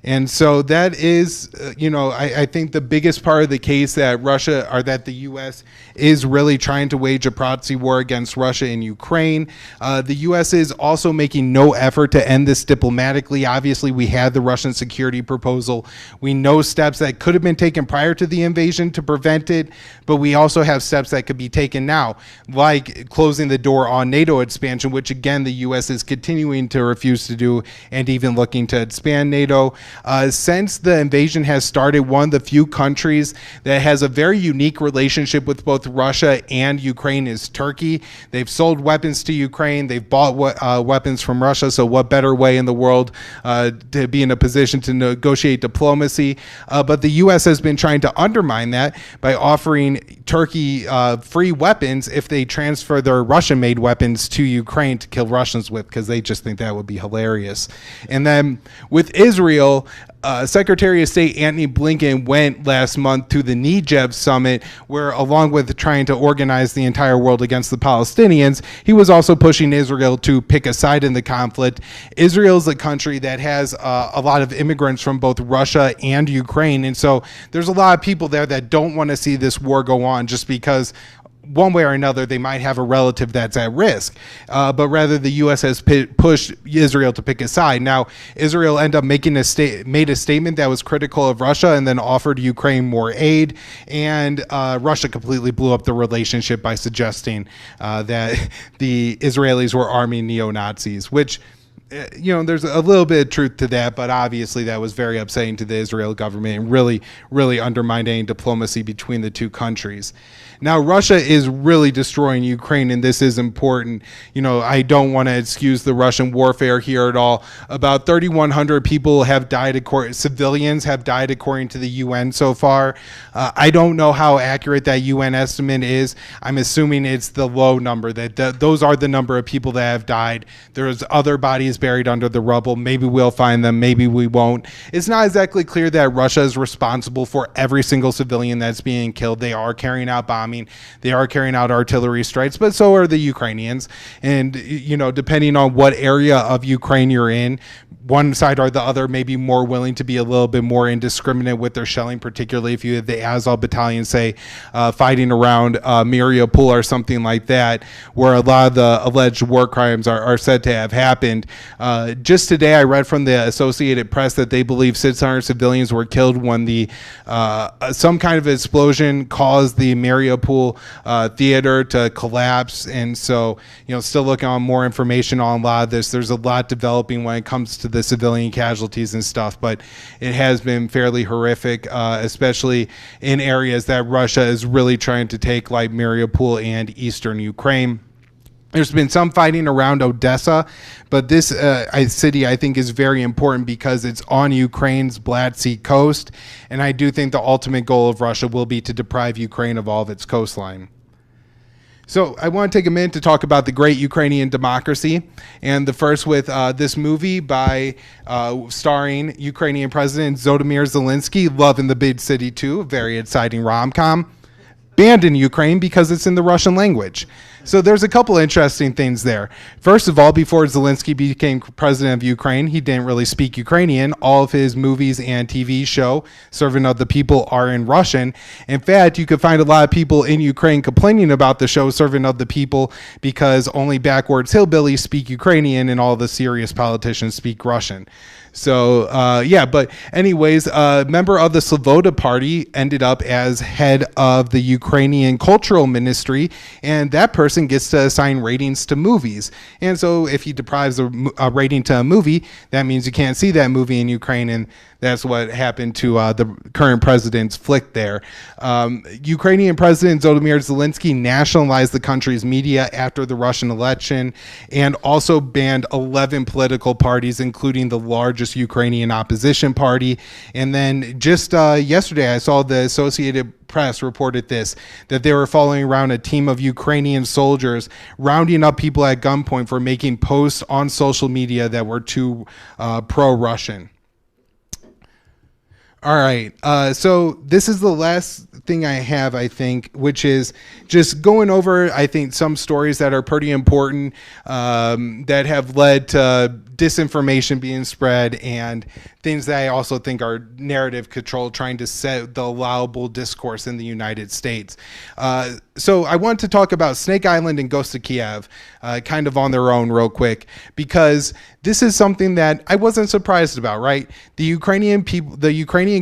And so that is, I think the biggest part of the case that Russia, or that the U.S. is really trying to wage a proxy war against Russia in Ukraine. The U.S. is also making no effort to end this diplomatically. Obviously, we had the Russian security proposal. We know steps that could have been taken prior to the invasion to prevent it, but we also have steps that could be taken now, like closing the door on NATO expansion, which again, the U.S. is continuing to refuse to do, and even looking to expand NATO. Since the invasion has started, one of the few countries that has a very unique relationship with both Russia and Ukraine is Turkey. They've sold weapons to Ukraine. They've bought weapons from Russia. So what better way in the world to be in a position to negotiate diplomacy? But the U.S. has been trying to undermine that by offering Turkey free weapons if they transfer their Russian-made weapons to Ukraine to kill Russians with, because they just think that would be hilarious. And then with Israel, Secretary of State Antony Blinken went last month to the Negev summit, where along with trying to organize the entire world against the Palestinians, he was also pushing Israel to pick a side in the conflict. Israel is a country that has a lot of immigrants from both Russia and Ukraine, and so there's a lot of people there that don't want to see this war go on just because one way or another they might have a relative that's at risk, but rather the U.S. has pushed Israel to pick a side. Now, Israel ended up made a statement that was critical of Russia and then offered Ukraine more aid, and Russia completely blew up the relationship by suggesting that the Israelis were arming neo-Nazis, which, there's a little bit of truth to that, but obviously that was very upsetting to the Israel government and really undermined any diplomacy between the two countries. Now, Russia is really destroying Ukraine, and this is important. I don't want to excuse the Russian warfare here at all. About 3,100 people have died, civilians have died according to the UN so far. I don't know how accurate that UN estimate is. I'm assuming it's the low number, that those are the number of people that have died. There's other bodies buried under the rubble. Maybe we'll find them, maybe we won't. It's not exactly clear that Russia is responsible for every single civilian that's being killed. They are carrying out bombing. They are carrying out artillery strikes, but so are the Ukrainians. And, depending on what area of Ukraine you're in, one side or the other may be more willing to be a little bit more indiscriminate with their shelling, particularly if you have the Azov battalion, say, fighting around Mariupol or something like that, where a lot of the alleged war crimes are said to have happened. Just today, I read from the Associated Press that they believe 600 civilians were killed when some kind of explosion caused the Mariupol theater to collapse. And so, still looking on more information on a lot of this. There's a lot developing when it comes to the civilian casualties and stuff, but it has been fairly horrific, especially in areas that Russia is really trying to take, like Mariupol and eastern Ukraine. There's been some fighting around Odessa, but this city I think is very important because it's on Ukraine's Black Sea coast, and I do think the ultimate goal of Russia will be to deprive Ukraine of all of its coastline. So I want to take a minute to talk about the great Ukrainian democracy, and the first with this movie by starring Ukrainian President Volodymyr Zelensky, Love in the Big City 2, a very exciting rom-com, banned in Ukraine because it's in the Russian language. So there's a couple interesting things there. First of all, before Zelensky became president of Ukraine, he didn't really speak Ukrainian. All of his movies and TV show, Servant of the People, are in Russian. In fact, you could find a lot of people in Ukraine complaining about the show Servant of the People because only backwards hillbillies speak Ukrainian and all the serious politicians speak Russian. So, but anyways, a member of the Sloboda Party ended up as head of the Ukrainian Cultural Ministry, and that person gets to assign ratings to movies. And so if he deprives a rating to a movie, that means you can't see that movie in Ukraine, and that's what happened to the current president's flick there. Ukrainian President Volodymyr Zelensky nationalized the country's media after the Russian election and also banned 11 political parties, including the largest Ukrainian opposition party. And then just yesterday, I saw the Associated Press reported that they were following around a team of Ukrainian soldiers, rounding up people at gunpoint for making posts on social media that were too pro-Russian. All right, so this is the last thing I have, I think, which is just going over, I think, some stories that are pretty important that have led to disinformation being spread and things that I also think are narrative control, trying to set the allowable discourse in the United States. So I want to talk about Snake Island and Ghost of Kiev kind of on their own real quick, because this is something that I wasn't surprised about, right? The Ukrainian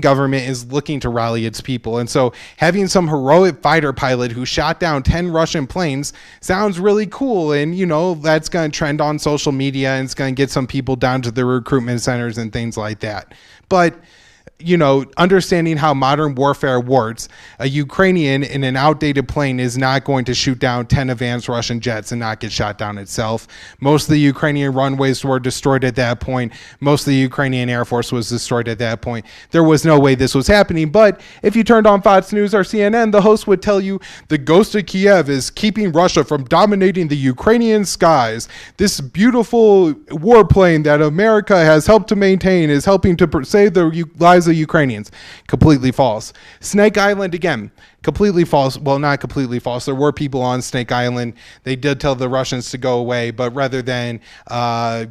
government is looking to rally its people. And so having some heroic fighter pilot who shot down 10 Russian planes sounds really cool. And, you know, that's going to trend on social media and it's going to get some people down to the recruitment centers and things like that. But, you know, understanding how modern warfare works, a Ukrainian in an outdated plane is not going to shoot down 10 advanced Russian jets and not get shot down itself. Most of the Ukrainian runways were destroyed at that point. Most of the Ukrainian Air Force was destroyed at that point. There was no way this was happening. But if you turned on Fox News or CNN, the host would tell you the ghost of Kiev is keeping Russia from dominating the Ukrainian skies. This beautiful warplane that America has helped to maintain is helping to save the lives of Ukrainians. Completely false. Snake Island, again, completely false. Well, not completely false. There were people on Snake Island. They did tell the Russians to go away, but rather than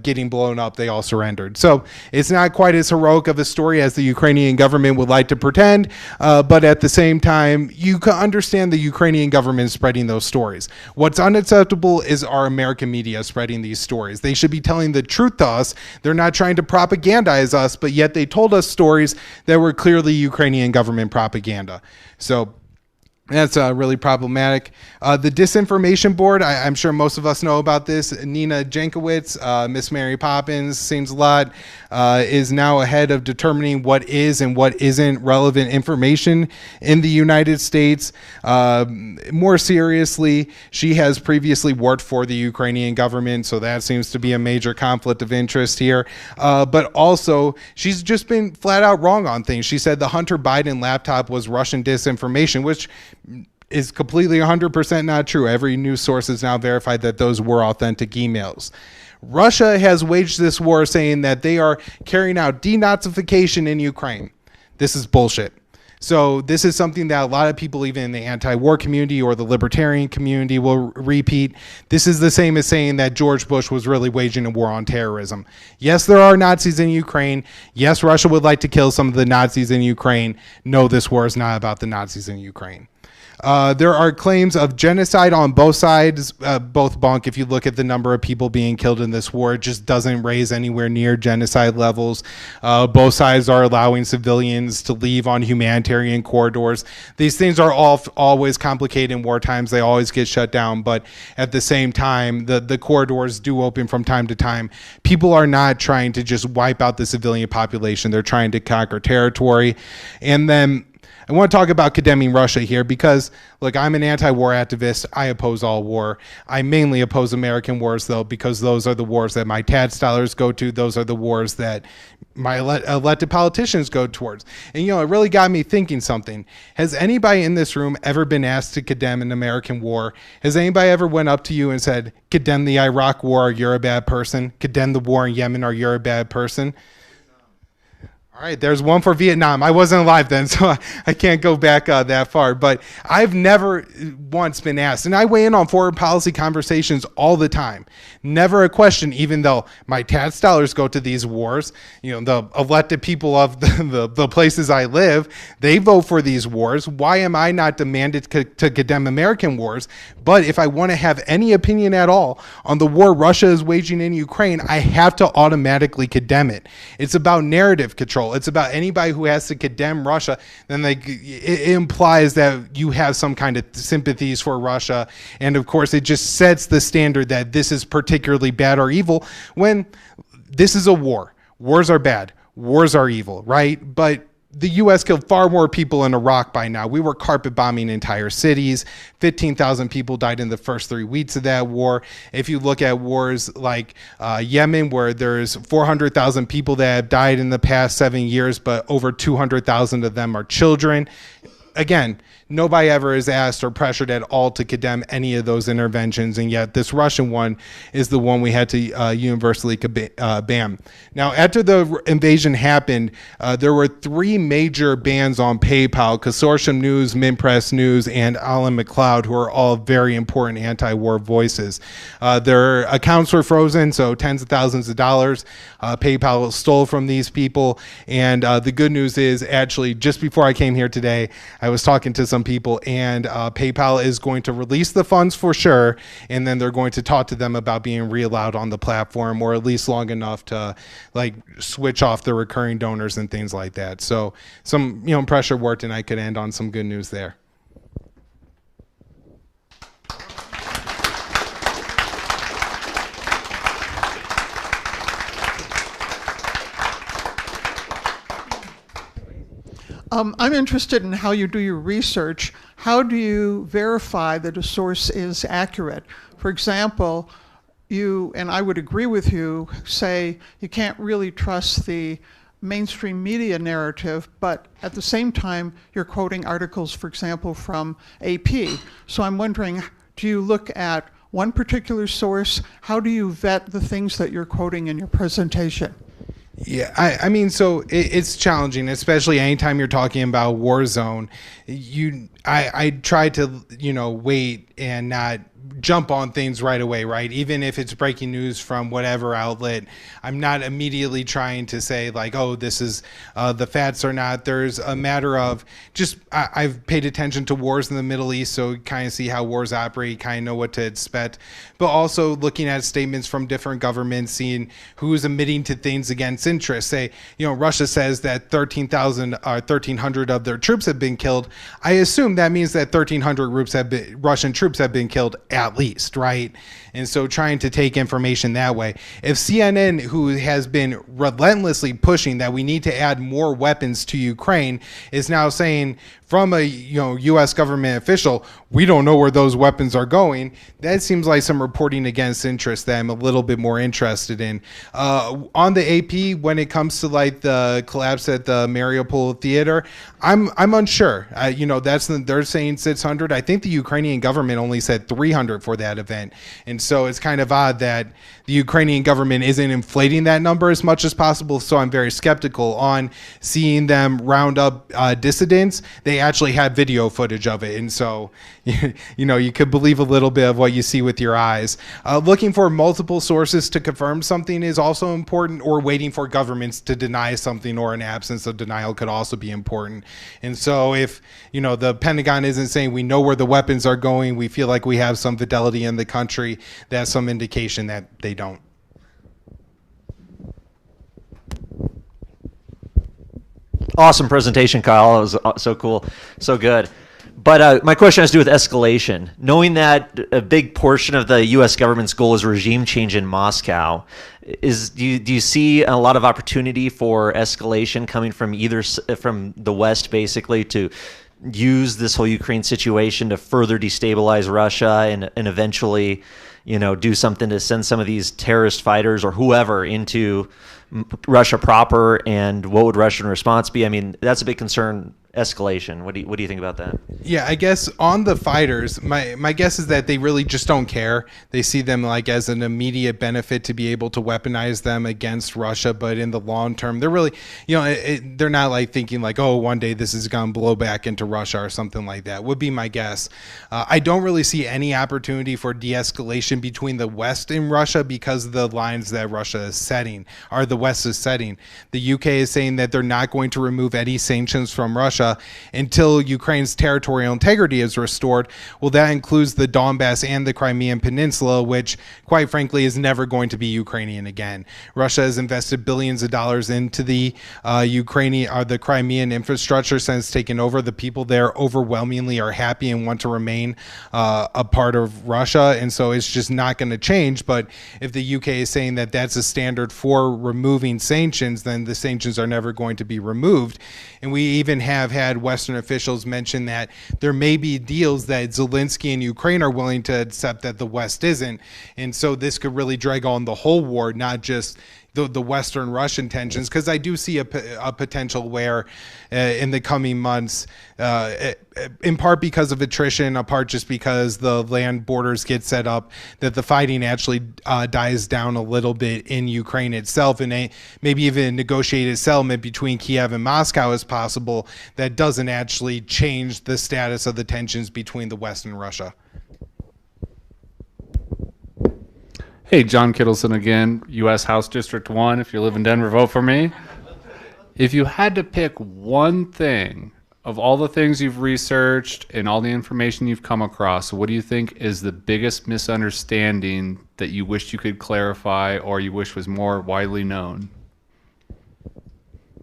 getting blown up, they all surrendered. So it's not quite as heroic of a story as the Ukrainian government would like to pretend, but at the same time, you can understand the Ukrainian government spreading those stories. What's unacceptable is our American media spreading these stories. They should be telling the truth to us. They're not trying to propagandize us, but yet they told us stories that were clearly Ukrainian government propaganda. So that's really problematic. The disinformation board, I'm sure most of us know about this. Nina Jankowicz, Miss Mary Poppins, seems a lot, is now ahead of determining what is and what isn't relevant information in the United States. More seriously, she has previously worked for the Ukrainian government, so that seems to be a major conflict of interest here. But also, she's just been flat out wrong on things. She said the Hunter Biden laptop was Russian disinformation, which is completely 100% not true. Every news source has now verified that those were authentic emails. Russia has waged this war saying that they are carrying out denazification in Ukraine. This is bullshit. So this is something that a lot of people, even in the anti-war community or the libertarian community, will repeat. This is the same as saying that George Bush was really waging a war on terrorism. Yes, there are Nazis in Ukraine. Yes, Russia would like to kill some of the Nazis in Ukraine. No, this war is not about the Nazis in Ukraine. There are claims of genocide on both sides, both bunk. If you look at the number of people being killed in this war, it just doesn't raise anywhere near genocide levels. Both sides are allowing civilians to leave on humanitarian corridors. These things are always complicated in war times. They always get shut down. But at the same time, the corridors do open from time to time. People are not trying to just wipe out the civilian population. They're trying to conquer territory. And then I want to talk about condemning Russia here because, look, I'm an anti-war activist. I oppose all war. I mainly oppose American wars, though, because those are the wars that my tax dollars go to. Those are the wars that my elected politicians go towards. And, you know, it really got me thinking something. Has anybody in this room ever been asked to condemn an American war? Has anybody ever went up to you and said, condemn the Iraq war or you're a bad person? Condemn the war in Yemen or you're a bad person? All right, there's one for Vietnam. I wasn't alive then, so I can't go back that far. But I've never once been asked, and I weigh in on foreign policy conversations all the time. Never a question, even though my tax dollars go to these wars. You know, the elected people of the places I live, they vote for these wars. Why am I not demanded to condemn American wars? But if I want to have any opinion at all on the war Russia is waging in Ukraine, I have to automatically condemn it. It's about narrative control. It's about anybody who has to condemn Russia, then it implies that you have some kind of sympathies for Russia. And of course, it just sets the standard that this is particularly bad or evil when this is a war. Wars are bad. Wars are evil, right? But the U.S. killed far more people in Iraq by now. We were carpet bombing entire cities. 15,000 people died in the first 3 weeks of that war. If you look at wars like Yemen, where there's 400,000 people that have died in the past 7 years, but over 200,000 of them are children. Again, nobody ever is asked or pressured at all to condemn any of those interventions, and yet this Russian one is the one we had to universally ban. Now, after the invasion happened, there were 3 major bans on PayPal: Consortium News, Minpress News, and Alan McLeod, who are all very important anti-war voices. Their accounts were frozen, so tens of thousands of dollars PayPal stole from these people. And the good news is, actually, just before I came here today, I was talking to some people, and PayPal is going to release the funds for sure, and then they're going to talk to them about being re-allowed on the platform, or at least long enough to like switch off the recurring donors and things like that. So some pressure worked, and I could end on some good news there. I'm interested in how you do your research. How do you verify that a source is accurate? For example, you, and I would agree with you, say you can't really trust the mainstream media narrative, but at the same time, you're quoting articles, for example, from AP. So I'm wondering, do you look at one particular source? How do you vet the things that you're quoting in your presentation? Yeah, I mean, so it's challenging, especially anytime you're talking about war zone. I try to, wait and not jump on things right away, right? Even if it's breaking news from whatever outlet, I'm not immediately trying to say like, oh, this is the facts or not. There's a matter of just, I've paid attention to wars in the Middle East, so kind of see how wars operate, kind of know what to expect, but also looking at statements from different governments, seeing who's admitting to things against interest. Say, Russia says that 1,300 of their troops have been killed. I assume that means that 1,300 Russian troops have been killed at least, right? And so trying to take information that way. If CNN, who has been relentlessly pushing that we need to add more weapons to Ukraine, is now saying from a U.S. government official, we don't know where those weapons are going, that seems like some reporting against interest that I'm a little bit more interested in. On the AP, when it comes to like the collapse at the Mariupol theater, I'm unsure. They're saying 600. I think the Ukrainian government only said 300 for that event, and so it's kind of odd that the Ukrainian government isn't inflating that number as much as possible. So I'm very skeptical on seeing them round up dissidents. They actually have video footage of it, and so you could believe a little bit of what you see with your eyes. Looking for multiple sources to confirm something is also important, or waiting for governments to deny something, or an absence of denial could also be important. And so if the Pentagon isn't saying we know where the weapons are going, we feel like we have some fidelity in the country, that's some indication that they don't. Awesome presentation, Kyle. It was so cool, so good. But my question has to do with escalation. Knowing that a big portion of the U.S. government's goal is regime change in Moscow, do you see a lot of opportunity for escalation coming from the West, basically, to use this whole Ukraine situation to further destabilize Russia and eventually, do something to send some of these terrorist fighters or whoever into Russia proper? And what would Russian response be? I mean, that's a big concern. Escalation. What do you think about that? Yeah, I guess on the fighters, my guess is that they really just don't care. They see them like as an immediate benefit to be able to weaponize them against Russia, but in the long term, they're really, they're not like thinking like, oh, one day this is going to blow back into Russia or something like that, would be my guess. I don't really see any opportunity for de-escalation between the West and Russia because of the lines that Russia is setting, or the West is setting. The UK is saying that they're not going to remove any sanctions from Russia until Ukraine's territorial integrity is restored. Well, that includes the Donbass and the Crimean Peninsula, which, quite frankly, is never going to be Ukrainian again. Russia has invested billions of dollars into the the Crimean infrastructure since taking over. The people there overwhelmingly are happy and want to remain a part of Russia, and so it's just not going to change. But if the UK is saying that that's a standard for removing sanctions, then the sanctions are never going to be removed. And we even have had Western officials mention that there may be deals that Zelensky and Ukraine are willing to accept that the West isn't. And so this could really drag on the whole war, not just the Western-Russian tensions, because I do see a potential where in the coming months, in part because of attrition, in part just because the land borders get set up, that the fighting actually dies down a little bit in Ukraine itself, and maybe even a negotiated settlement between Kiev and Moscow is possible that doesn't actually change the status of the tensions between the West and Russia. Hey, John Kittleson again, U.S. House District 1. If you live in Denver, vote for me. If you had to pick one thing of all the things you've researched and all the information you've come across, what do you think is the biggest misunderstanding that you wish you could clarify or you wish was more widely known?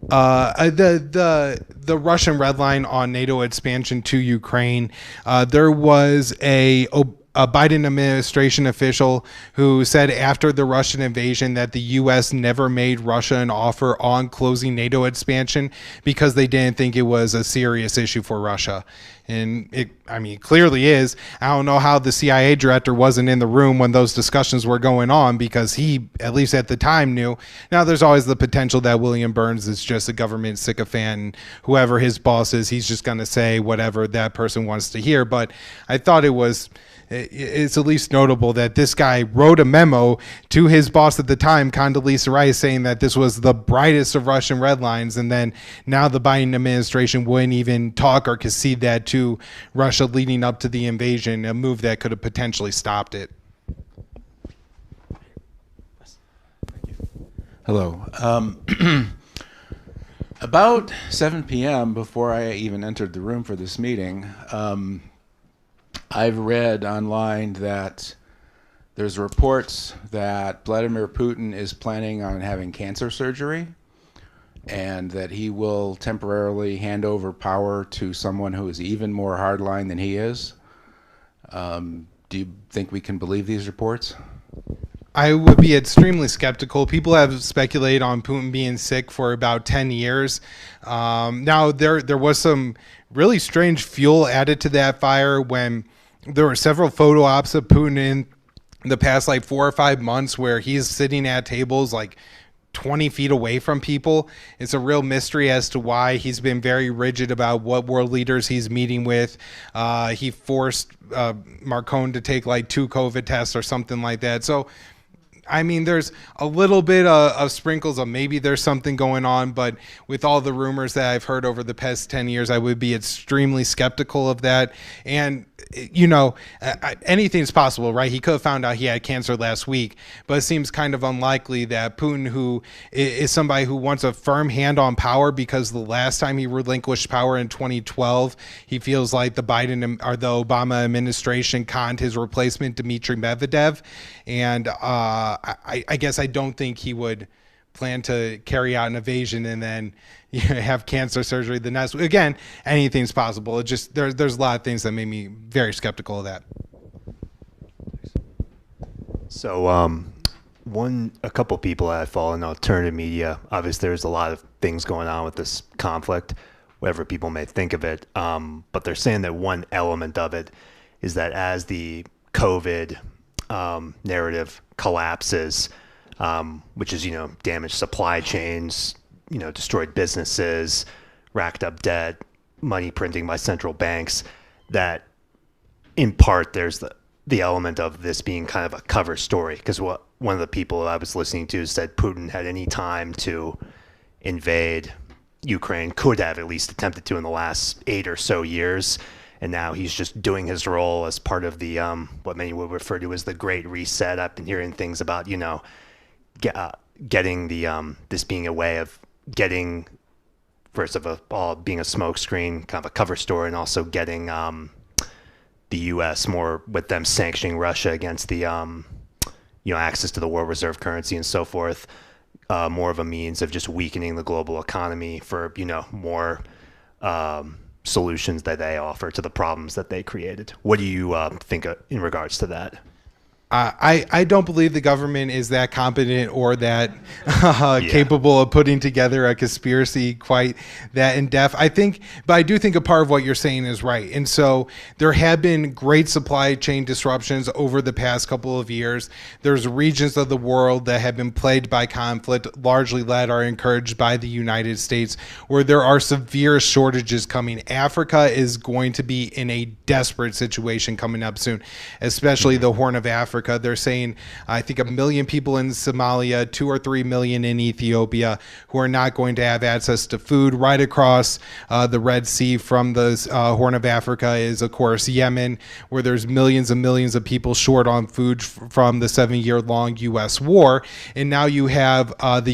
The Russian red line on NATO expansion to Ukraine. There was a Biden administration official who said after the Russian invasion that the U.S. never made Russia an offer on closing NATO expansion because they didn't think it was a serious issue for Russia. And it clearly is. I don't know how the CIA director wasn't in the room when those discussions were going on, because he, at least at the time, knew. Now, there's always the potential that William Burns is just a government sycophant, and whoever his boss is, he's just going to say whatever that person wants to hear. But I thought it's at least notable that this guy wrote a memo to his boss at the time, Condoleezza Rice, saying that this was the brightest of Russian red lines, and then now the Biden administration wouldn't even talk or concede that to Russia leading up to the invasion, a move that could have potentially stopped it. Hello. About 7 p.m., before I even entered the room for this meeting, I've read online that there's reports that Vladimir Putin is planning on having cancer surgery and that he will temporarily hand over power to someone who is even more hardline than he is. Do you think we can believe these reports? I would be extremely skeptical. People have speculated on Putin being sick for about 10 years. Now, there was some really strange fuel added to that fire when there were several photo ops of Putin in the past 4 or 5 months where he's sitting at tables 20 feet away from people. It's a real mystery as to why. He's been very rigid about what world leaders he's meeting with. He forced Macron to take 2 COVID tests or something like that. So, there's a little bit of sprinkles of maybe there's something going on, but with all the rumors that I've heard over the past 10 years, I would be extremely skeptical of that. And, anything's possible, right? He could have found out he had cancer last week, but it seems kind of unlikely that Putin, who is somebody who wants a firm hand on power, because the last time he relinquished power in 2012, he feels like the Biden or the Obama administration conned his replacement, Dmitry Medvedev. And I guess I don't think he would plan to carry out an invasion and then have cancer surgery the next. Again, anything's possible. It just there's a lot of things that made me very skeptical of that. So a couple people I follow in alternative media, obviously there's a lot of things going on with this conflict, whatever people may think of it. But they're saying that one element of it is that as the COVID narrative collapses, which is, damaged supply chains, destroyed businesses, racked up debt, money printing by central banks, that in part there's the element of this being kind of a cover story. Because one of the people I was listening to said Putin had any time to invade Ukraine, could have at least attempted to in the last 8 or so years. And now he's just doing his role as part of the what many would refer to as the Great Reset. I've been hearing things about, getting the this being a way of getting, first of all, being a smokescreen, kind of a cover story, and also getting the U.S. more with them sanctioning Russia against the access to the world reserve currency and so forth, more of a means of just weakening the global economy for more solutions that they offer to the problems that they created. What do you think in regards to that? I don't believe the government is that competent or that capable of putting together a conspiracy quite that in depth. But I do think a part of what you're saying is right. And so there have been great supply chain disruptions over the past couple of years. There's regions of the world that have been plagued by conflict, largely led or encouraged by the United States, where there are severe shortages coming. Africa is going to be in a desperate situation coming up soon, especially the Horn of Africa. Africa. They're saying, I think, 1 million people in Somalia, 2 or 3 million in Ethiopia, who are not going to have access to food. Right across the Red Sea from the Horn of Africa is, of course, Yemen, where there's millions and millions of people short on food from the 7-year-long U.S. war. And now you have the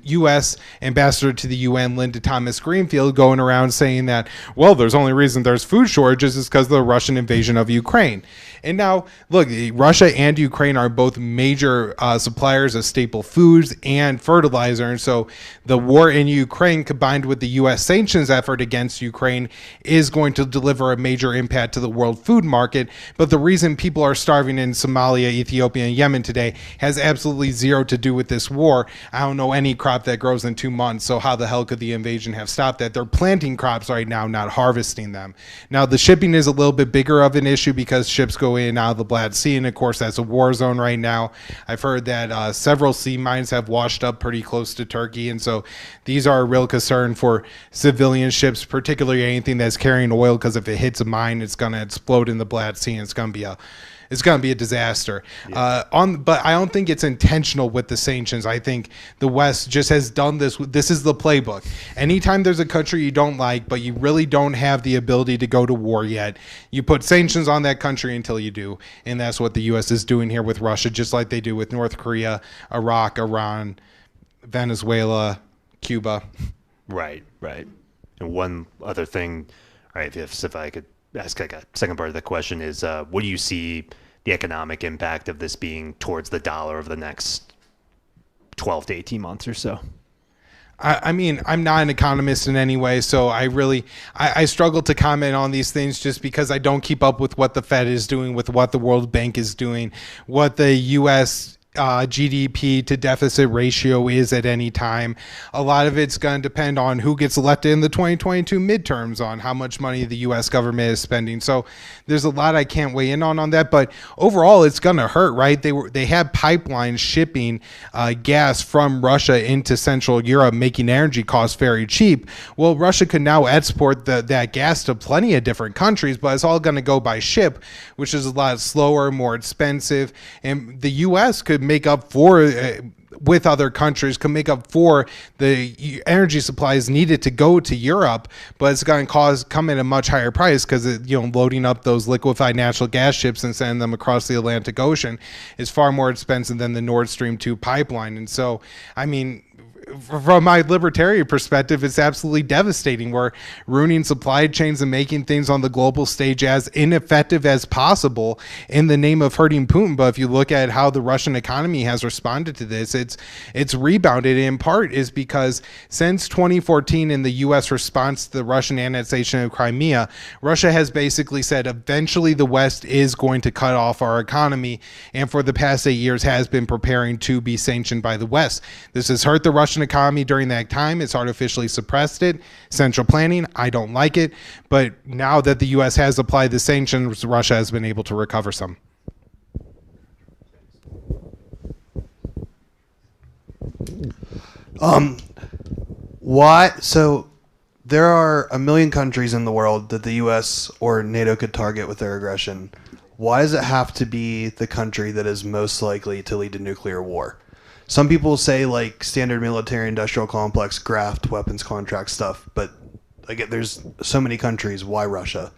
U.S. ambassador to the UN, Linda Thomas Greenfield, going around saying that, well, there's only reason there's food shortages is because of the Russian invasion of Ukraine. And now, look, Russia and Ukraine are both major suppliers of staple foods and fertilizer. And so the war in Ukraine, combined with the U.S. sanctions effort against Ukraine, is going to deliver a major impact to the world food market. But the reason people are starving in Somalia, Ethiopia, and Yemen today has absolutely zero to do with this war. I don't know any crop that grows in 2 months, so how the hell could the invasion have stopped that? They're planting crops right now, not harvesting them. Now, the shipping is a little bit bigger of an issue because ships go in and out of the Black Sea, and of course, that's a war zone right now. I've heard that several sea mines have washed up pretty close to Turkey, and so these are a real concern for civilian ships, particularly anything that's carrying oil, because if it hits a mine, it's going to explode in the Black Sea, and it's going to be a disaster. Yeah. But I don't think it's intentional with the sanctions. I think the West just has done this. This is the playbook. Anytime there's a country you don't like, but you really don't have the ability to go to war yet, you put sanctions on that country until you do. And that's what the U.S. is doing here with Russia, just like they do with North Korea, Iraq, Iran, Venezuela, Cuba. Right. And one other thing, all right, if I could ask like a second part of the question is, what do you see the economic impact of this being towards the dollar over the next 12 to 18 months or so? I mean, I'm not an economist in any way, so I struggle to comment on these things just because I don't keep up with what the Fed is doing, with what the World Bank is doing, what the U.S. GDP to deficit ratio is at any time. A lot of it's going to depend on who gets elected in the 2022 midterms, on how much money the U.S. government is spending. So there's a lot I can't weigh in on that, but overall it's going to hurt, right? They had pipelines shipping gas from Russia into Central Europe, making energy costs very cheap. Well, Russia could now export that gas to plenty of different countries, but it's all going to go by ship, which is a lot slower, more expensive, and the U.S. could make up for with other countries, can make up for the energy supplies needed to go to Europe, but it's going to come at a much higher price because loading up those liquefied natural gas ships and sending them across the Atlantic Ocean is far more expensive than the Nord Stream 2 pipeline. And so, I mean, from my libertarian perspective, it's absolutely devastating. We're ruining supply chains and making things on the global stage as ineffective as possible in the name of hurting Putin. But if you look at how the Russian economy has responded to this, it's rebounded. In part is because since 2014, in the U.S. response to the Russian annexation of Crimea, Russia has basically said eventually the West is going to cut off our economy, and for the past 8 years has been preparing to be sanctioned by the West. This has hurt the Russian economy during that time. It's artificially suppressed it. Central planning, I don't like it. But now that the U.S. has applied the sanctions, Russia has been able to recover some. Why? So there are 1 million countries in the world that the U.S. or NATO could target with their aggression. Why does it have to be the country that is most likely to lead to nuclear war? Some people say like standard military industrial complex, graft, weapons contract stuff, but like there's so many countries. Why Russia?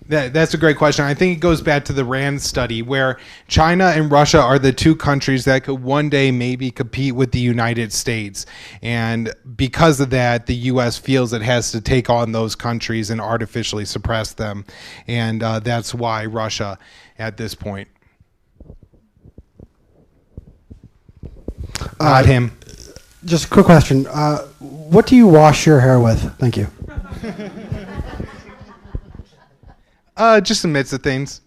That's a great question. I think it goes back to the RAND study, where China and Russia are the two countries that could one day maybe compete with the United States. And because of that, the U.S. feels it has to take on those countries and artificially suppress them. And that's why Russia at this point. Not him. Just a quick question. What do you wash your hair with? Thank you. Just a mix of things.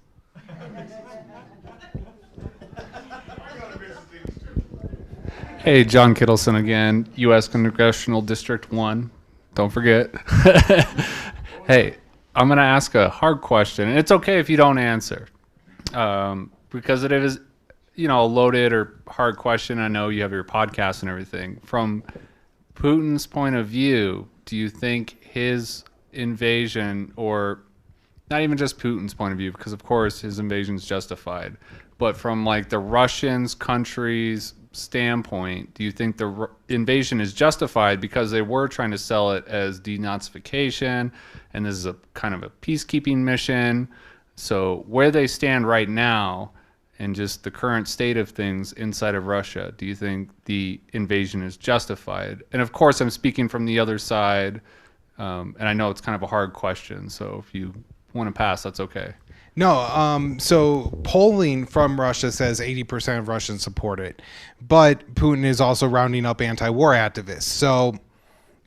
Hey, John Kittleson again, U.S. Congressional District 1. Don't forget. Hey, I'm going to ask a hard question, and it's okay if you don't answer, because it is, a loaded or hard question. I know you have your podcast and everything. From Putin's point of view, do you think his invasion or not even just Putin's point of view, because of course his invasion's justified, but from like the Russians country's standpoint, do you think the invasion is justified because they were trying to sell it as denazification, and this is a kind of a peacekeeping mission? So where they stand right now and just the current state of things inside of Russia, do you think the invasion is justified? And of course, I'm speaking from the other side, and I know it's kind of a hard question, so if you want to pass, that's okay. No, so polling from Russia says 80% of Russians support it, but Putin is also rounding up anti-war activists. So,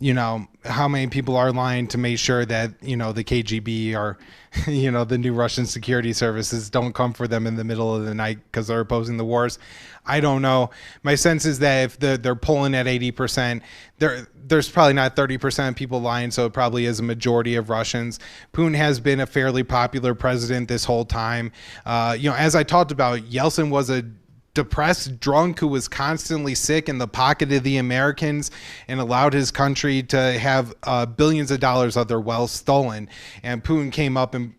you know, how many people are lying to make sure that, you know, the KGB or, you know, the new Russian security services don't come for them in the middle of the night because they're opposing the wars? I don't know. My sense is that if they're polling at 80%, there's probably not 30% of people lying, so it probably is a majority of Russians. Putin has been a fairly popular president this whole time. You know, as I talked about, Yeltsin was a depressed drunk who was constantly sick in the pocket of the Americans and allowed his country to have billions of dollars of their wealth stolen. And Putin came up and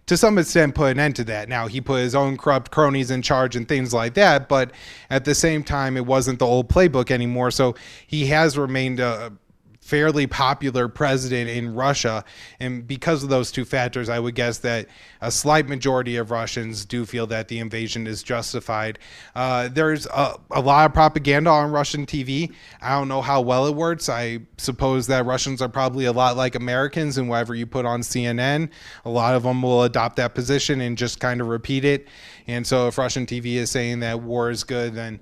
to some extent put an end to that. Now, he put his own corrupt cronies in charge and things like that, but at the same time, it wasn't the old playbook anymore. So he has remained a fairly popular president in Russia. And because of those two factors, I would guess that a slight majority of Russians do feel that the invasion is justified. There's a lot of propaganda on Russian TV. I don't know how well it works. I suppose that Russians are probably a lot like Americans, and whatever you put on CNN, a lot of them will adopt that position and just kind of repeat it. And so if Russian TV is saying that war is good, then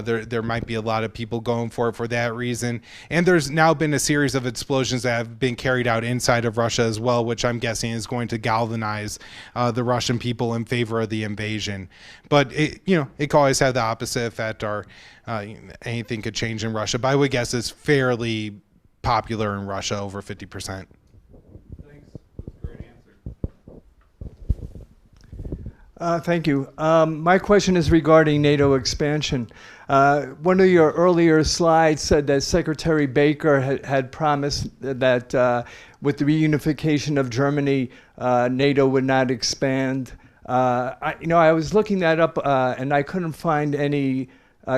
there might be a lot of people going for it for that reason. And there's now been a series of explosions that have been carried out inside of Russia as well, which I'm guessing is going to galvanize the Russian people in favor of the invasion. But it could always have the opposite effect, or anything could change in Russia. But I would guess it's fairly popular in Russia, over 50%. Thank you. My question is regarding NATO expansion. One of your earlier slides said that Secretary Baker had promised that with the reunification of Germany, NATO would not expand. I was looking that up and I couldn't find any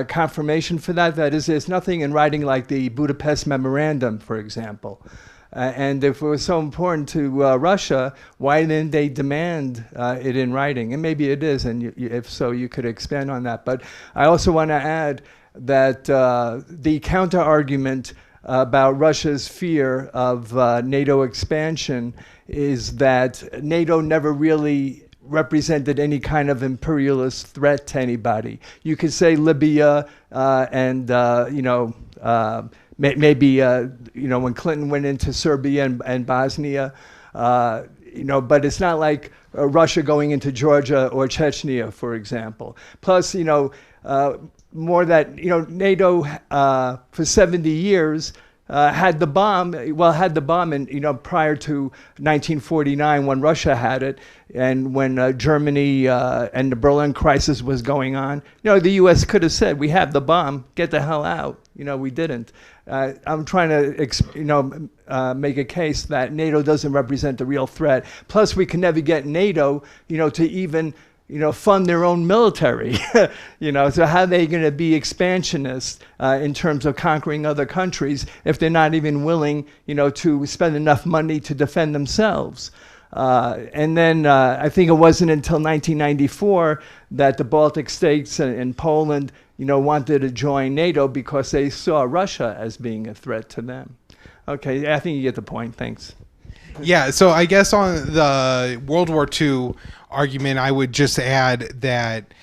confirmation for that. That is, there's nothing in writing like the Budapest Memorandum, for example. And if it was so important to Russia, why didn't they demand it in writing? And maybe it is, and if so, you could expand on that. But I also want to add that the counter-argument about Russia's fear of NATO expansion is that NATO never really represented any kind of imperialist threat to anybody. You could say Libya and maybe when Clinton went into Serbia and Bosnia, but it's not like Russia going into Georgia or Chechnya, for example. Plus, more that NATO for 70 years had the bomb. Had the bomb, and prior to 1949 when Russia had it, and when Germany and the Berlin crisis was going on, the U.S. could have said, "We have the bomb. Get the hell out." We didn't. I'm trying to, make a case that NATO doesn't represent the real threat. Plus, we can never get NATO, to even, fund their own military. So how are they going to be expansionists in terms of conquering other countries if they're not even willing, to spend enough money to defend themselves? And then I think it wasn't until 1994 that the Baltic states and Poland, wanted to join NATO because they saw Russia as being a threat to them. Okay, I think you get the point. Thanks. Yeah, so I guess on the World War II argument, I would just add that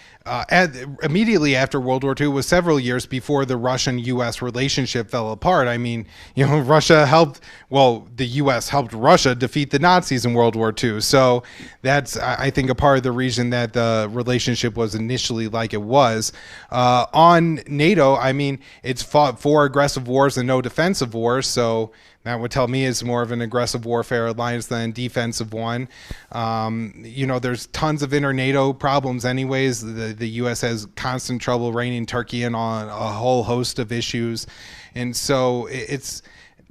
immediately after World War II was several years before the Russian-U.S. relationship fell apart. I mean, the U.S. helped Russia defeat the Nazis in World War II. So that's, I think, a part of the reason that the relationship was initially like it was. On NATO, I mean, it's fought 4 aggressive wars and no defensive wars. So that would tell me it's more of an aggressive warfare alliance than a defensive one. There's tons of inter-NATO problems anyways. The U.S. has constant trouble reining Turkey in on a whole host of issues. And so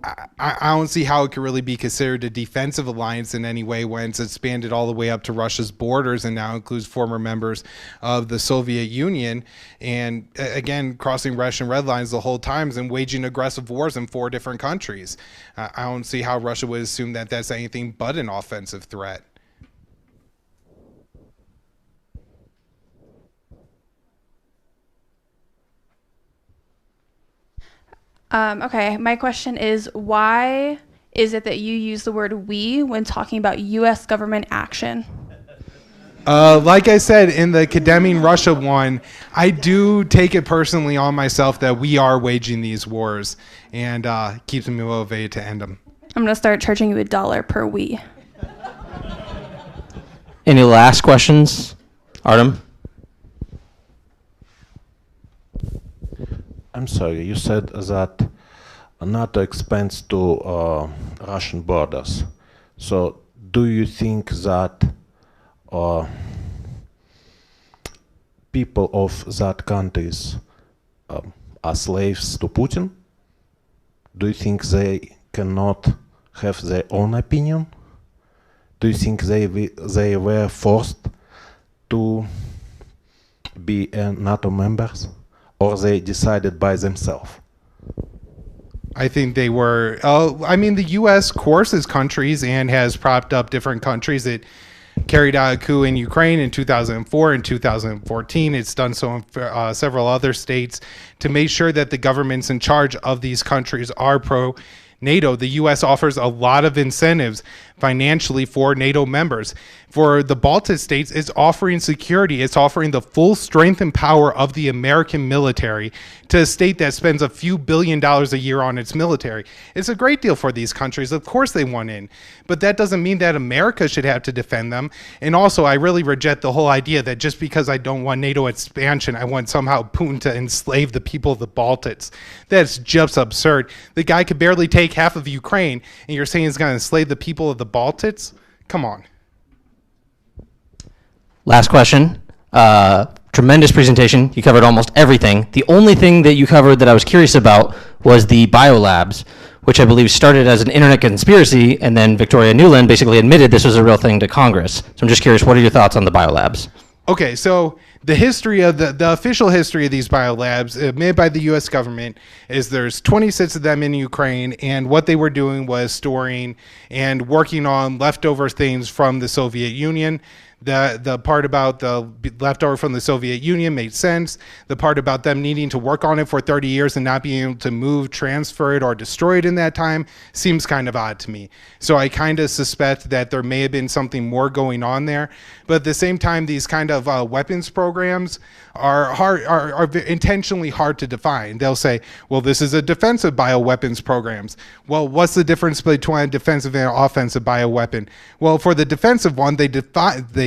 I don't see how it could really be considered a defensive alliance in any way when it's expanded all the way up to Russia's borders and now includes former members of the Soviet Union, and again crossing Russian red lines the whole time and waging aggressive wars in 4 different countries. I don't see how Russia would assume that that's anything but an offensive threat. Okay, my question is, why is it that you use the word "we" when talking about U.S. government action? Like I said in the condemning Russia one, I do take it personally on myself that we are waging these wars, and keeps me motivated to end them. I'm going to start charging you $1 per "we." Any last questions? Artem? I'm sorry, you said that NATO expands to Russian borders. So do you think that people of that countries are slaves to Putin? Do you think they cannot have their own opinion? Do you think they were forced to be NATO members? Or they decided by themselves? I think they were. I mean, the U.S. courses countries and has propped up different countries. It carried out a coup in Ukraine in 2004 and 2014. It's done so in several other states to make sure that the governments in charge of these countries are pro-NATO. The U.S. offers a lot of incentives financially for NATO members. For the Baltic states, it's offering security. It's offering the full strength and power of the American military to a state that spends a few $1 billion a year on its military. It's a great deal for these countries. Of course they want in, but that doesn't mean that America should have to defend them. And also, I really reject the whole idea that just because I don't want NATO expansion, I want somehow Putin to enslave the people of the Baltics. That's just absurd. The guy could barely take half of Ukraine, and you're saying he's going to enslave the people of the Baltics? Come on. Last question. Tremendous presentation. You covered almost everything. The only thing that you covered that I was curious about was the biolabs, which I believe started as an internet conspiracy, and then Victoria Nuland basically admitted this was a real thing to Congress. So I'm just curious, what are your thoughts on the biolabs? Okay, so the history of the official history of these biolabs made by the U.S. government is there's 26 of them in Ukraine, and what they were doing was storing and working on leftover things from the Soviet Union. The part about the leftover from the Soviet Union made sense. The part about them needing to work on it for 30 years and not being able to move, transfer it, or destroy it in that time seems kind of odd to me. So I kind of suspect that there may have been something more going on there. But at the same time, these kind of weapons programs are intentionally hard to define. They'll say, well, this is a defensive bioweapons programs. Well, what's the difference between a defensive and offensive bioweapon? Well, for the defensive one, they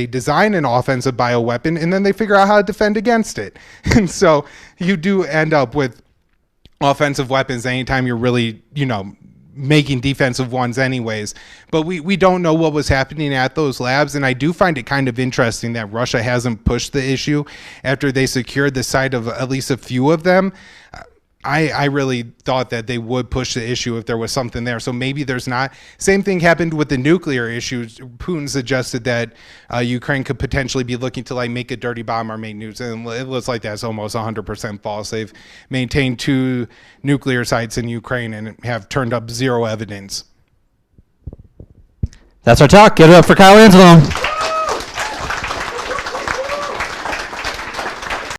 design an offensive bioweapon and then they figure out how to defend against it. And so you do end up with offensive weapons anytime you're really, making defensive ones anyways. But we don't know what was happening at those labs, and I do find it kind of interesting that Russia hasn't pushed the issue after they secured the site of at least a few of them. I really thought that they would push the issue if there was something there. So maybe there's not. Same thing happened with the nuclear issues. Putin suggested that Ukraine could potentially be looking to make a dirty bomb or make nukes, and it looks like that's almost 100% false. They've maintained 2 nuclear sites in Ukraine and have turned up 0 evidence. That's our talk. Give it up for Kyle Anzalone.